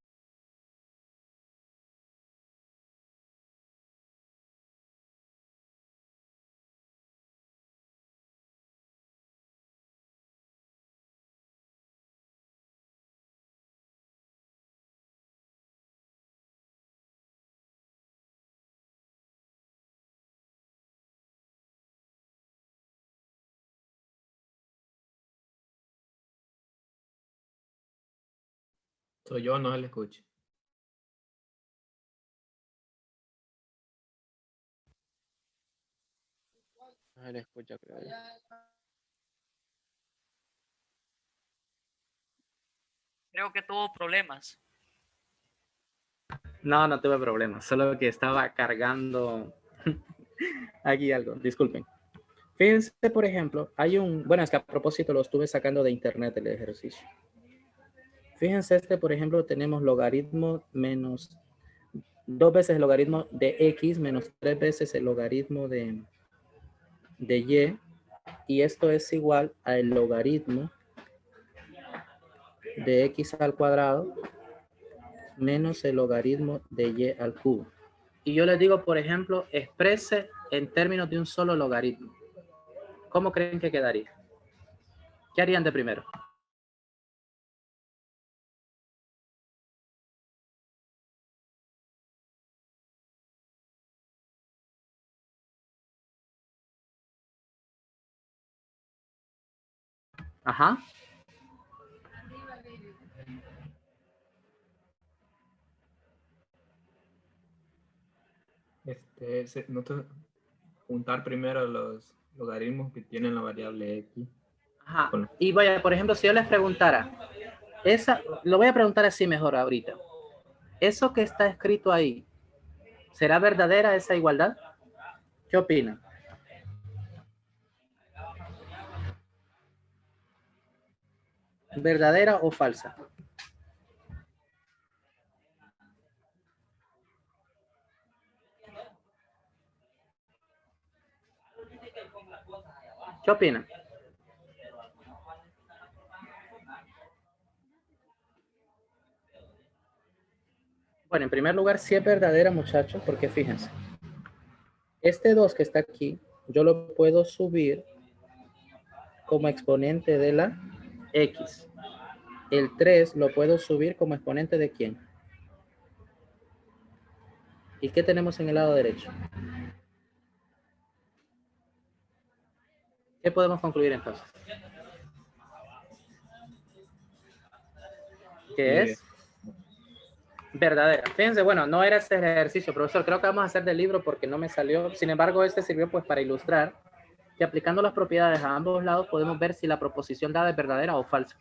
Soy yo, no se le escuche. No se le escucha, creo yo. Creo que tuvo problemas. No tuve problemas, solo que estaba cargando aquí algo, disculpen. Fíjense, por ejemplo, bueno, es que a propósito lo estuve sacando de internet el ejercicio. Fíjense por ejemplo, tenemos logaritmo menos 2 veces el logaritmo de x menos 3 veces el logaritmo de y, y esto es igual al logaritmo de x al cuadrado menos el logaritmo de y al cubo. y yo les digo, por ejemplo, exprese en términos de un solo logaritmo. ¿Cómo creen que quedaría? ¿Qué harían de primero? Ajá. Juntar primero los logaritmos que tienen la variable x. Ajá. Y vaya, por ejemplo, si yo les preguntara, lo voy a preguntar así mejor ahorita. ¿Eso que está escrito ahí, será verdadera esa igualdad? ¿Qué opinan? ¿Verdadera o falsa? ¿Qué opinan? Bueno, en primer lugar, sí es verdadera, muchachos, porque fíjense. Este 2 que está aquí, yo lo puedo subir como exponente de la x. El 3 lo puedo subir como exponente de ¿quién? ¿Y qué tenemos en el lado derecho? ¿Qué podemos concluir entonces? ¿Qué es? Verdadera. Fíjense, bueno, no era este ejercicio, profesor. Creo que vamos a hacer del libro porque no me salió. Sin embargo, este sirvió pues para ilustrar que aplicando las propiedades a ambos lados podemos ver si la proposición dada es verdadera o falsa.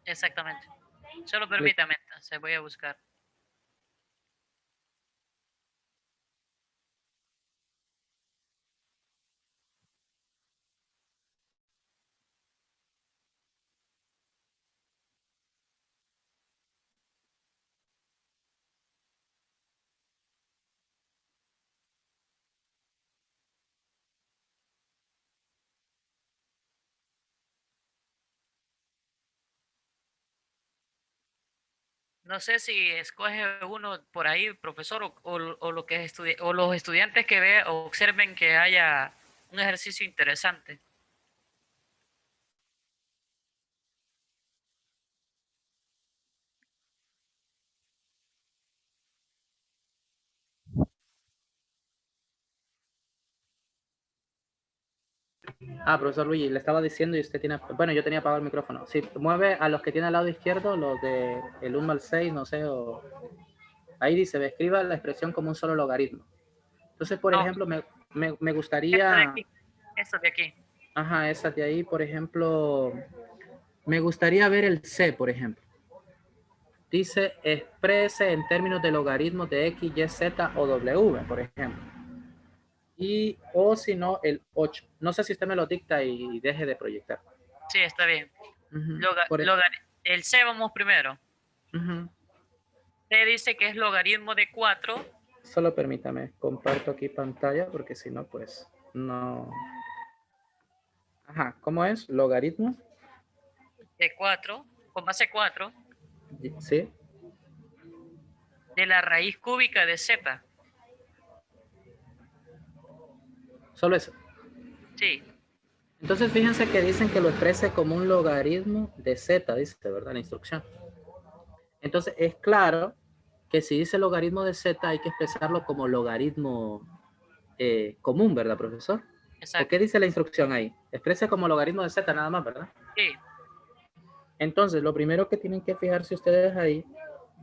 Exactamente. Solo permítame, se voy a buscar. No sé si escoge uno por ahí, profesor, o lo que o los estudiantes que observen que haya un ejercicio interesante. Ah, profesor Luigi, le estaba diciendo y usted tiene... Bueno, yo tenía apagado el micrófono. Si mueve a los que tiene al lado izquierdo, los de el 1 al 6, no sé, o... Ahí dice, escriba la expresión como un solo logaritmo. Entonces, por ejemplo, me gustaría... Esto de aquí. Ajá, esa de ahí, por ejemplo... Me gustaría ver el C, por ejemplo. Dice, exprese en términos de logaritmos de X, Y, Z o W, por ejemplo. Y, o si no, el 8. No sé si usted me lo dicta y deje de proyectar. Sí, está bien. Por El C vamos primero. Ujú. C dice que es logaritmo de 4. Solo permítame, comparto aquí pantalla porque si no, pues no. Ajá, ¿cómo es? Logaritmo. De 4, con base 4. Sí. De la raíz cúbica de Z. Solo eso. Sí. Entonces fíjense que dicen que lo exprese como un logaritmo de Z, dice, ¿verdad? La instrucción. Entonces es claro que si dice logaritmo de Z hay que expresarlo como logaritmo común, ¿verdad, profesor? Exacto. ¿O qué dice la instrucción ahí? Exprese como logaritmo de Z nada más, ¿verdad? Sí. Entonces, lo primero que tienen que fijarse ustedes ahí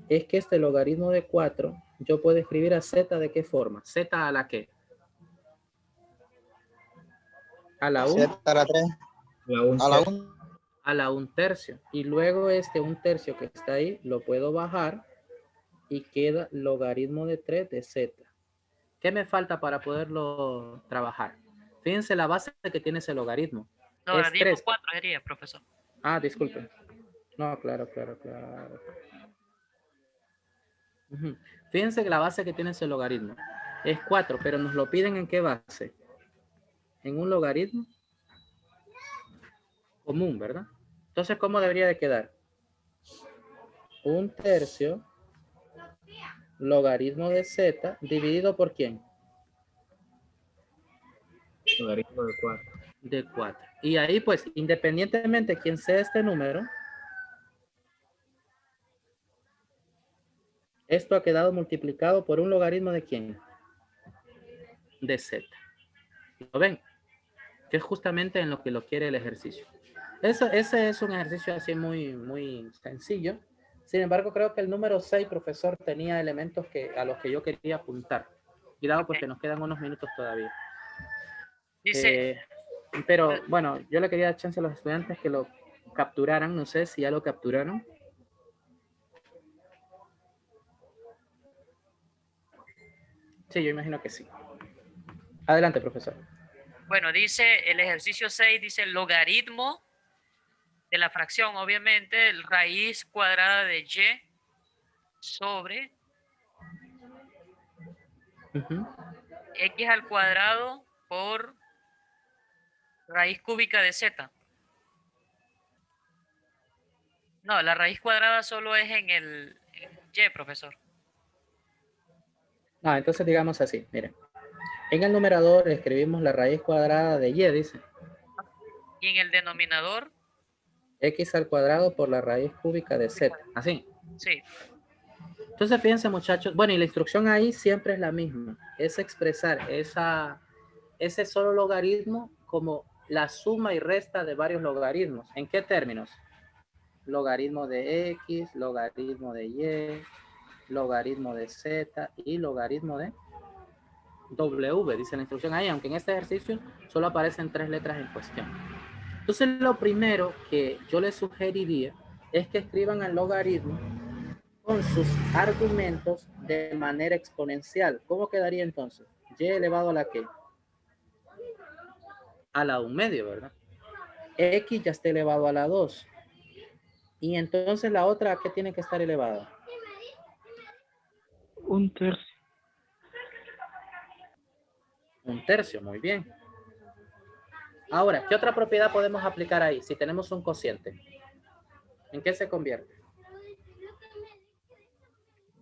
es que este logaritmo de 4, yo puedo escribir a Z de qué forma. Z a la qué. A la 1. Z a la 3. A la 1. A la 1/3. Y luego este 1/3 que está ahí, lo puedo bajar y queda logaritmo de 3 de Z. ¿Qué me falta para poderlo trabajar? Fíjense la base que tiene ese logaritmo. Logaritmo Es 3. 4 sería, profesor. Ah, disculpen. No, claro. Fíjense que la base que tiene ese logaritmo es 4, pero nos lo piden ¿en qué base? En un logaritmo común, ¿verdad? Entonces, ¿cómo debería de quedar? 1/3 logaritmo de z dividido por ¿quién? Logaritmo de 4. De 4. Y ahí, pues, independientemente de quién sea este número, esto ha quedado multiplicado por un logaritmo de ¿quién? De z. ¿Lo ven? Que es justamente en lo que lo quiere el ejercicio. Ese es un ejercicio así muy sencillo. Sin embargo, creo que el número 6, profesor, tenía elementos a los que yo quería apuntar. Cuidado, pues que nos quedan unos minutos todavía. Dice, Pero bueno, yo le quería dar chance a los estudiantes que lo capturaran. No sé si ya lo capturaron. Sí, yo imagino que sí. Adelante, profesor. bueno, dice el ejercicio 6, dice el logaritmo de la fracción, obviamente, el raíz cuadrada de y sobre x al cuadrado por raíz cúbica de z. No, la raíz cuadrada solo es en el y, profesor. No, entonces digamos así, miren. En el numerador escribimos la raíz cuadrada de y, dice. Y en el denominador, X al cuadrado por la raíz cúbica de z. Así. sí. Entonces, fíjense, muchachos. Bueno, y la instrucción ahí siempre es la misma. Es expresar ese solo logaritmo como la suma y resta de varios logaritmos. ¿En qué términos? Logaritmo de X, logaritmo de Y, logaritmo de Z y logaritmo de W, dice la instrucción ahí, aunque en este ejercicio solo aparecen 3 letras en cuestión. Entonces, lo primero que yo les sugeriría es que escriban el logaritmo con sus argumentos de manera exponencial. ¿Cómo quedaría entonces? Y elevado a la ¿qué? A la 1/2, ¿verdad? X ya está elevado a la 2. Y entonces la otra, ¿a qué tiene que estar elevada? 1/3. 1/3, muy bien. Ahora, ¿qué otra propiedad podemos aplicar ahí si tenemos un cociente? ¿En qué se convierte?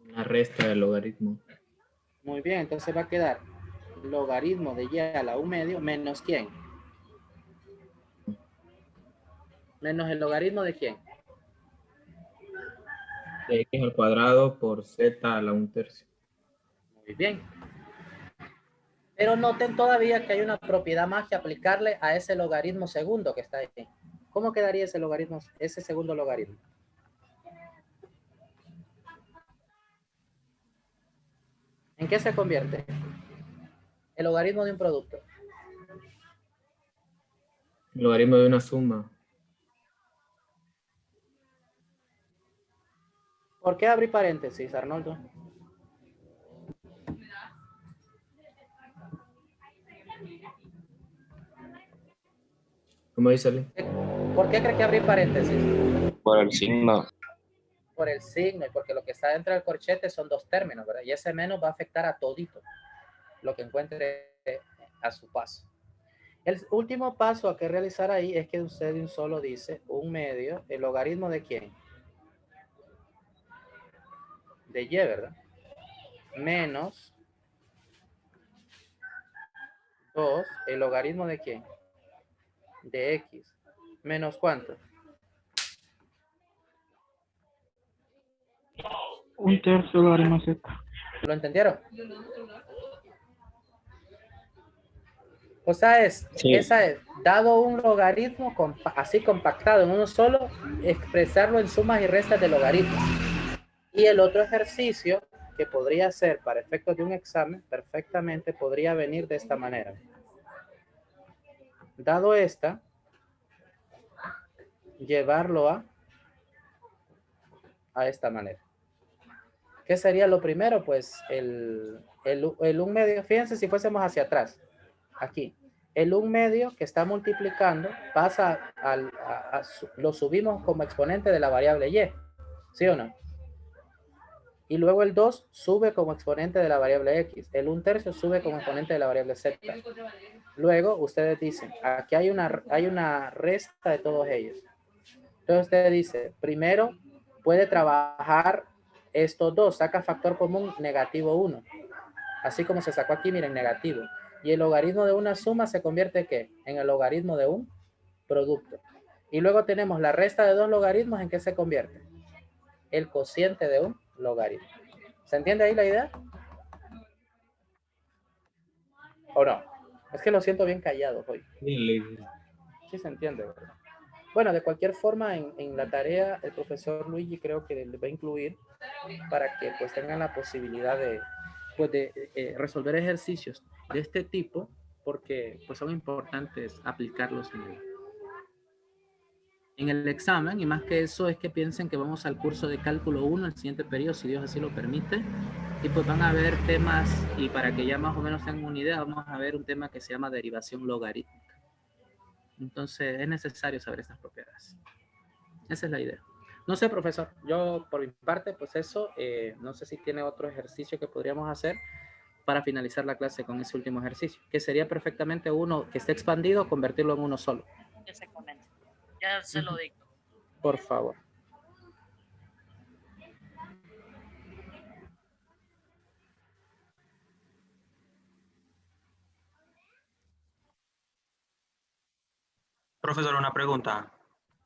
La resta del logaritmo. Muy bien, entonces va a quedar logaritmo de y a la 1/2 menos ¿quién? Menos el logaritmo de ¿quién? De x al cuadrado por z a la 1/3. Muy bien. Pero noten todavía que hay una propiedad más que aplicarle a ese logaritmo segundo que está ahí. ¿Cómo quedaría ese logaritmo, ese segundo logaritmo? ¿En qué se convierte? El logaritmo de un producto. El logaritmo de una suma. ¿Por qué abrí paréntesis, Arnoldo? ¿Cómo dice Ali? ¿Por qué cree que abrí paréntesis? Por el signo. Por el signo y porque lo que está dentro del corchete son dos términos, ¿verdad? Y ese menos va a afectar a todito lo que encuentre a su paso. El último paso a que realizar ahí es que usted de un solo dice 1/2, el logaritmo de ¿quién? De y, ¿verdad? Menos 2, el logaritmo de ¿quién? De x. ¿Menos cuánto? 1/3 logaritmo z. ¿Lo entendieron? O sea, Sí. esa es, dado un logaritmo así compactado en uno solo, expresarlo en sumas y restas de logaritmos. Y el otro ejercicio que podría ser para efectos de un examen, perfectamente podría venir de esta manera. Dado esta, llevarlo a esta manera. ¿Qué sería lo primero? Pues el 1/2, fíjense si fuésemos hacia atrás, aquí. El 1/2 que está multiplicando pasa lo subimos como exponente de la variable y, ¿sí o no? Y luego el 2 sube como exponente de la variable x. El 1/3 sube como exponente de la variable z. Luego ustedes dicen, aquí hay una resta de todos ellos. Entonces usted dice, primero puede trabajar Estos dos saca factor común negativo 1. Así como se sacó aquí, miren, negativo. Y el logaritmo de una suma se convierte ¿en qué? En el logaritmo de un producto. Y luego tenemos la resta de dos logaritmos, ¿en qué se convierte? El cociente de un logaritmo. ¿Se entiende ahí la idea? ¿O no? Es que lo siento bien callado hoy. Sí se entiende, ¿verdad? Bueno, de cualquier forma, en la tarea, el profesor Luigi creo que le va a incluir para que pues tengan la posibilidad de, pues, resolver ejercicios de este tipo, porque pues son importantes aplicarlos en el examen, y más que eso es que piensen que vamos al curso de cálculo 1 el siguiente periodo, si Dios así lo permite, y pues van a ver temas, y para que ya más o menos tengan una idea, vamos a ver un tema que se llama derivación logarítmica. Entonces es necesario saber estas propiedades. Esa es la idea. No sé, profesor, yo por mi parte, pues eso, no sé si tiene otro ejercicio que podríamos hacer para finalizar la clase con ese último ejercicio, que sería perfectamente uno que esté expandido, convertirlo en uno solo. Exactamente. Ya se lo dicto. Por favor. Profesor, una pregunta.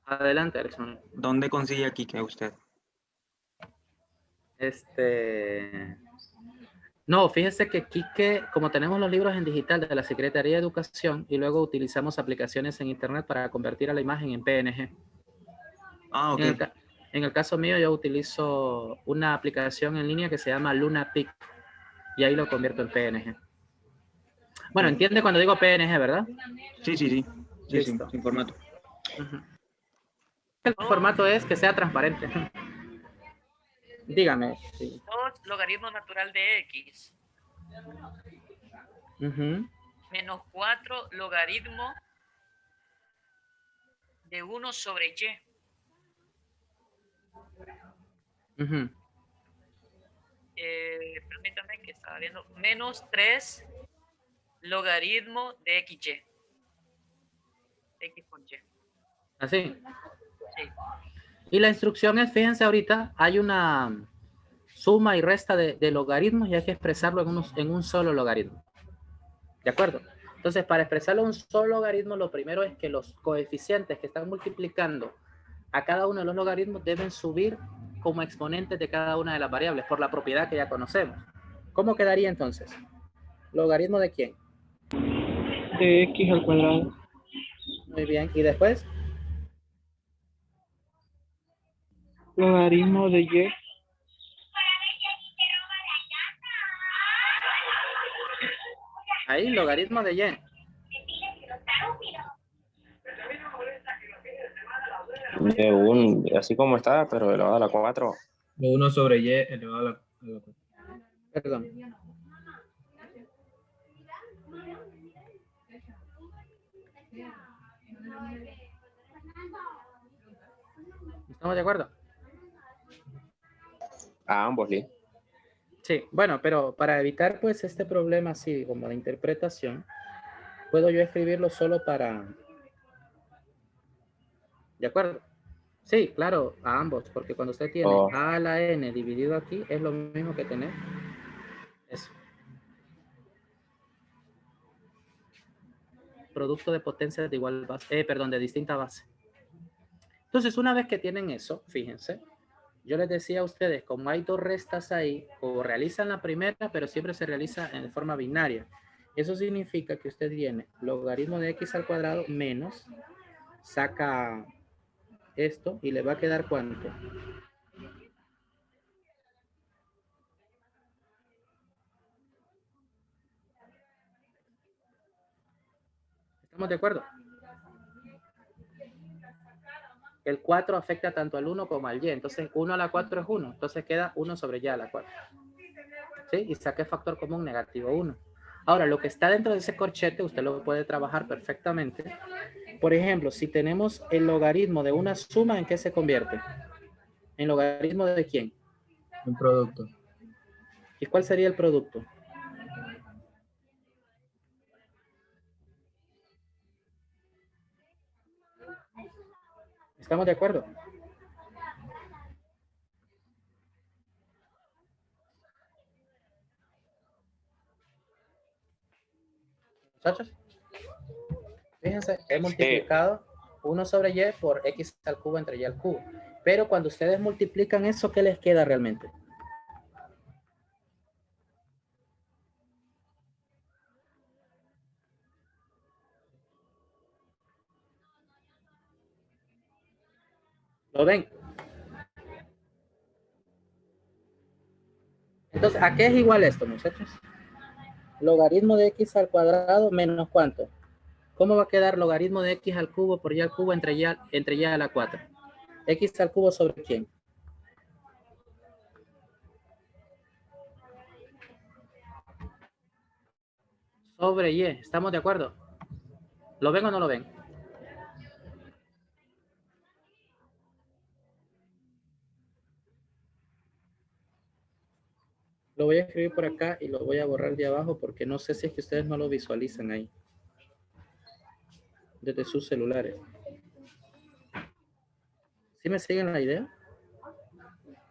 Adelante, Alexander. ¿Dónde consigue aquí que usted? No, fíjese que Quique, como tenemos los libros en digital de la Secretaría de Educación y luego utilizamos aplicaciones en internet para convertir a la imagen en PNG. Ah, ok. En el caso mío yo utilizo una aplicación en línea que se llama LunaPic y ahí lo convierto en PNG. Bueno, entiende cuando digo PNG, ¿verdad? Sí, sí, sí. Sí, sí, sin formato. El formato es que sea transparente. Dígame. Sí. 2 logaritmo natural de X. Menos 4 logaritmo de 1 sobre Y. Permítame que estaba viendo. Menos 3 logaritmo de XY. X con Y. ¿Así? Sí. Y la instrucción es, fíjense ahorita, hay una suma y resta de logaritmos y hay que expresarlo en un solo logaritmo. ¿De acuerdo? Entonces, para expresarlo en un solo logaritmo, lo primero es que los coeficientes que están multiplicando a cada uno de los logaritmos deben subir como exponentes de cada una de las variables por la propiedad que ya conocemos. ¿Cómo quedaría entonces? ¿Logaritmo de quién? De X al cuadrado. Muy bien. ¿Y después? Logaritmo de Y. Ahí, logaritmo de Y. De un, así como está, pero elevado a la 4. De 1 sobre Y elevado a la 4. Perdón. ¿Estamos de acuerdo? A ambos, Lee. Sí, bueno, pero para evitar pues este problema así como de interpretación, puedo yo escribirlo solo para... ¿De acuerdo? Sí, claro, a ambos, porque cuando usted tiene a a la n dividido aquí, es lo mismo que tener eso. Producto de potencias de igual base, perdón, de distinta base. Entonces, una vez que tienen eso, fíjense, yo les decía a ustedes, como hay dos restas ahí, o realizan la primera, pero siempre se realiza en forma binaria. Eso significa que usted tiene logaritmo de x al cuadrado menos, saca esto y le va a quedar ¿cuánto? ¿Estamos de acuerdo? El 4 afecta tanto al 1 como al y. Entonces, 1 a la 4 es 1. Entonces, queda 1 sobre y a la 4. ¿Sí? Y saqué factor común negativo 1. Ahora, lo que está dentro de ese corchete, usted lo puede trabajar perfectamente. Por ejemplo, si tenemos el logaritmo de una suma, ¿en qué se convierte? ¿En logaritmo de quién? Un producto. ¿Y cuál sería el producto? ¿Estamos de acuerdo? ¿Muchachos? Fíjense, he multiplicado 1 sobre y por x al cubo entre y al cubo. Pero cuando ustedes multiplican eso, ¿qué les queda realmente? ¿Lo ven? Entonces, ¿a qué es igual esto, muchachos? Logaritmo de x al cuadrado menos ¿cuánto? ¿Cómo va a quedar logaritmo de x al cubo por y al cubo entre y a la 4? ¿X al cubo sobre quién? Sobre y. ¿Estamos de acuerdo? ¿Lo ven o no lo ven? Lo voy a escribir por acá y lo voy a borrar de abajo porque no sé si es que ustedes no lo visualizan ahí. Desde sus celulares. ¿Sí me siguen la idea?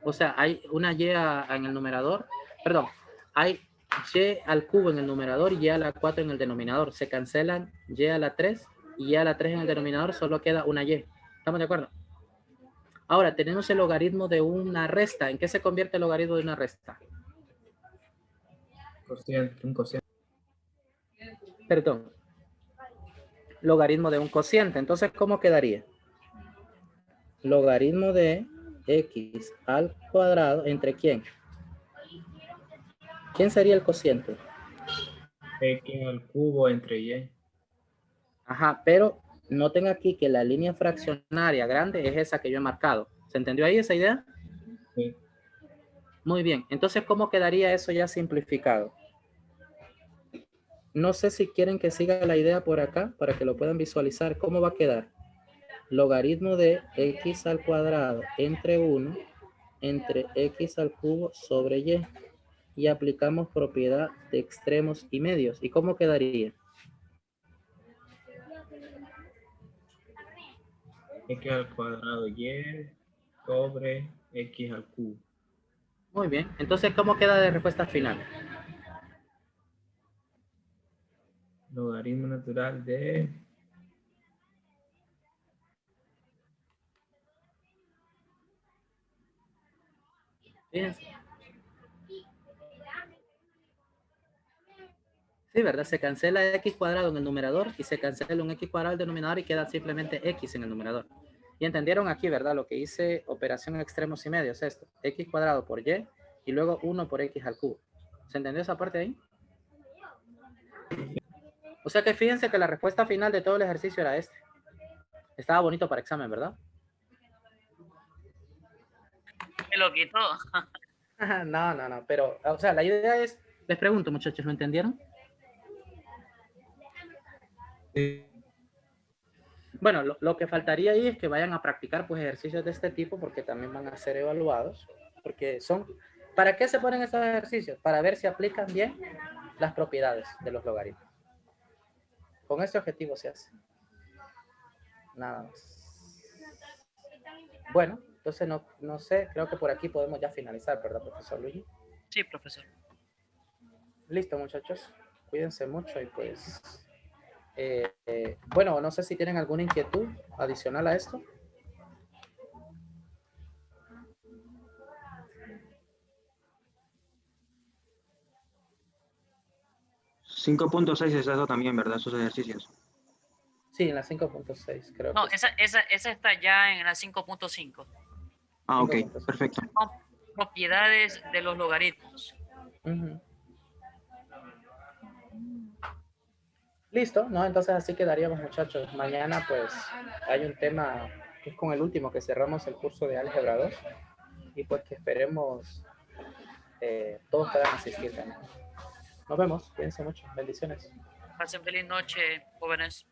O sea, hay una y en el numerador. Perdón, hay y al cubo en el numerador y y a la 4 en el denominador. Se cancelan y a la 3 y y a la 3 en el denominador. Solo queda una y. ¿Estamos de acuerdo? Ahora, tenemos el logaritmo de una resta. ¿En qué se convierte el logaritmo de una resta? Un cociente. Perdón. Logaritmo de un cociente. Entonces, ¿cómo quedaría? Logaritmo de x al cuadrado, ¿entre quién? ¿Quién sería el cociente? X al cubo entre y. Ajá, pero noten aquí que la línea fraccionaria grande es esa que yo he marcado. ¿Se entendió ahí esa idea? Sí. Muy bien. Entonces, ¿cómo quedaría eso ya simplificado? No sé si quieren que siga la idea por acá para que lo puedan visualizar. ¿Cómo va a quedar? Logaritmo de x al cuadrado entre 1 entre x al cubo sobre y. Y aplicamos propiedad de extremos y medios. ¿Y cómo quedaría? X al cuadrado y sobre X al cubo. Muy bien. Entonces, ¿cómo queda de respuesta final? Logaritmo natural de... Fíjense. Sí, ¿verdad? Se cancela x cuadrado en el numerador y se cancela un x cuadrado en el denominador y queda simplemente x en el numerador. Y entendieron aquí, ¿verdad? Lo que hice operación extremos y medios, esto. X cuadrado por y y luego 1 por x al cubo. ¿Se entendió esa parte ahí? O sea que fíjense que la respuesta final de todo el ejercicio era este. Estaba bonito para examen, ¿verdad? Me lo quitó. No, pero, o sea, la idea es, les pregunto, muchachos, ¿lo entendieron? Sí. Bueno, lo que faltaría ahí es que vayan a practicar pues ejercicios de este tipo porque también van a ser evaluados, porque son, ¿para qué se ponen estos ejercicios? Para ver si aplican bien las propiedades de los logaritmos. Con este objetivo se hace. Nada más. Bueno, entonces no sé, creo que por aquí podemos ya finalizar, ¿verdad, profesor Luigi? Sí, profesor. Listo, muchachos. Cuídense mucho y pues... bueno, no sé si tienen alguna inquietud adicional a esto. .6 es eso también, ¿verdad? Esos ejercicios. Sí, en la 5.6 creo No, que esa está ya en la 5.5. Ah, ok, 5.6. perfecto. Propiedades de los logaritmos. Listo, ¿no? Entonces así quedaríamos, muchachos. Mañana pues hay un tema que es con el último que cerramos el curso de álgebra 2 y pues que esperemos todos puedan asistir también. Nos vemos, cuídense mucho, bendiciones. Pasen feliz noche, jóvenes.